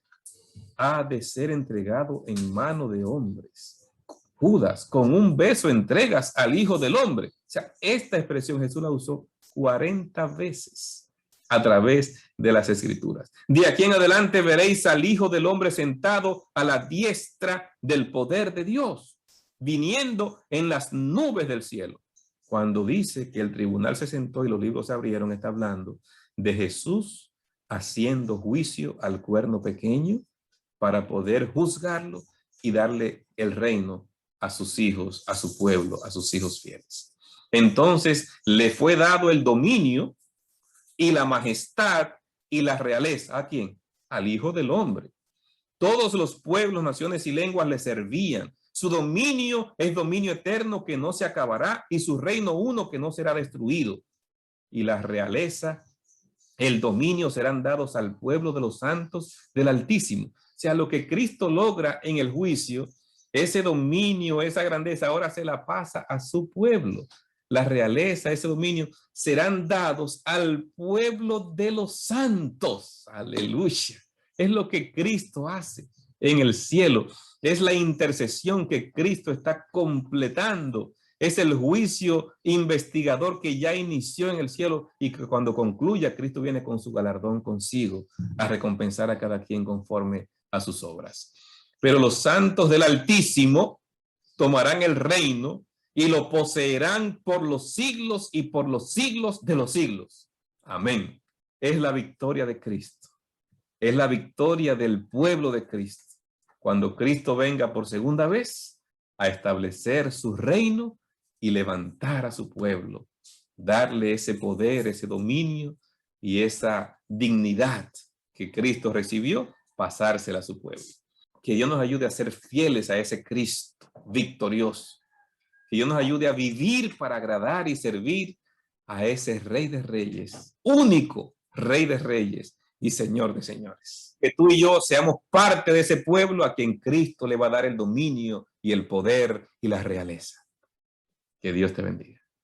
ha de ser entregado en mano de hombres. Judas, con un beso entregas al Hijo del Hombre. O sea, esta expresión Jesús la usó 40 veces a través de las Escrituras. De aquí en adelante veréis al Hijo del Hombre sentado a la diestra del poder de Dios, viniendo en las nubes del cielo. Cuando dice que el tribunal se sentó y los libros se abrieron, está hablando de Jesús haciendo juicio al cuerno pequeño para poder juzgarlo y darle el reino a sus hijos, a su pueblo, a sus hijos fieles. Entonces le fue dado el dominio y la majestad y la realeza. ¿A quién? Al Hijo del Hombre. Todos los pueblos, naciones y lenguas le servían. Su dominio es dominio eterno que no se acabará y su reino uno que no será destruido. Y la realeza, el dominio serán dados al pueblo de los santos del Altísimo. O sea, lo que Cristo logra en el juicio, ese dominio, esa grandeza, ahora se la pasa a su pueblo. La realeza, ese dominio, serán dados al pueblo de los santos. Aleluya. Es lo que Cristo hace en el cielo. Es la intercesión que Cristo está completando. Es el juicio investigador que ya inició en el cielo y que cuando concluya, Cristo viene con su galardón consigo a recompensar a cada quien conforme a sus obras. Pero los santos del Altísimo tomarán el reino y lo poseerán por los siglos y por los siglos de los siglos. Amén. Es la victoria de Cristo. Es la victoria del pueblo de Cristo. Cuando Cristo venga por segunda vez a establecer su reino y levantar a su pueblo, darle ese poder, ese dominio y esa dignidad que Cristo recibió, pasársela a su pueblo. Que Dios nos ayude a ser fieles a ese Cristo victorioso. Que Dios nos ayude a vivir para agradar y servir a ese Rey de Reyes, único Rey de Reyes y Señor de señores. Que tú y yo seamos parte de ese pueblo a quien Cristo le va a dar el dominio y el poder y la realeza. Que Dios te bendiga.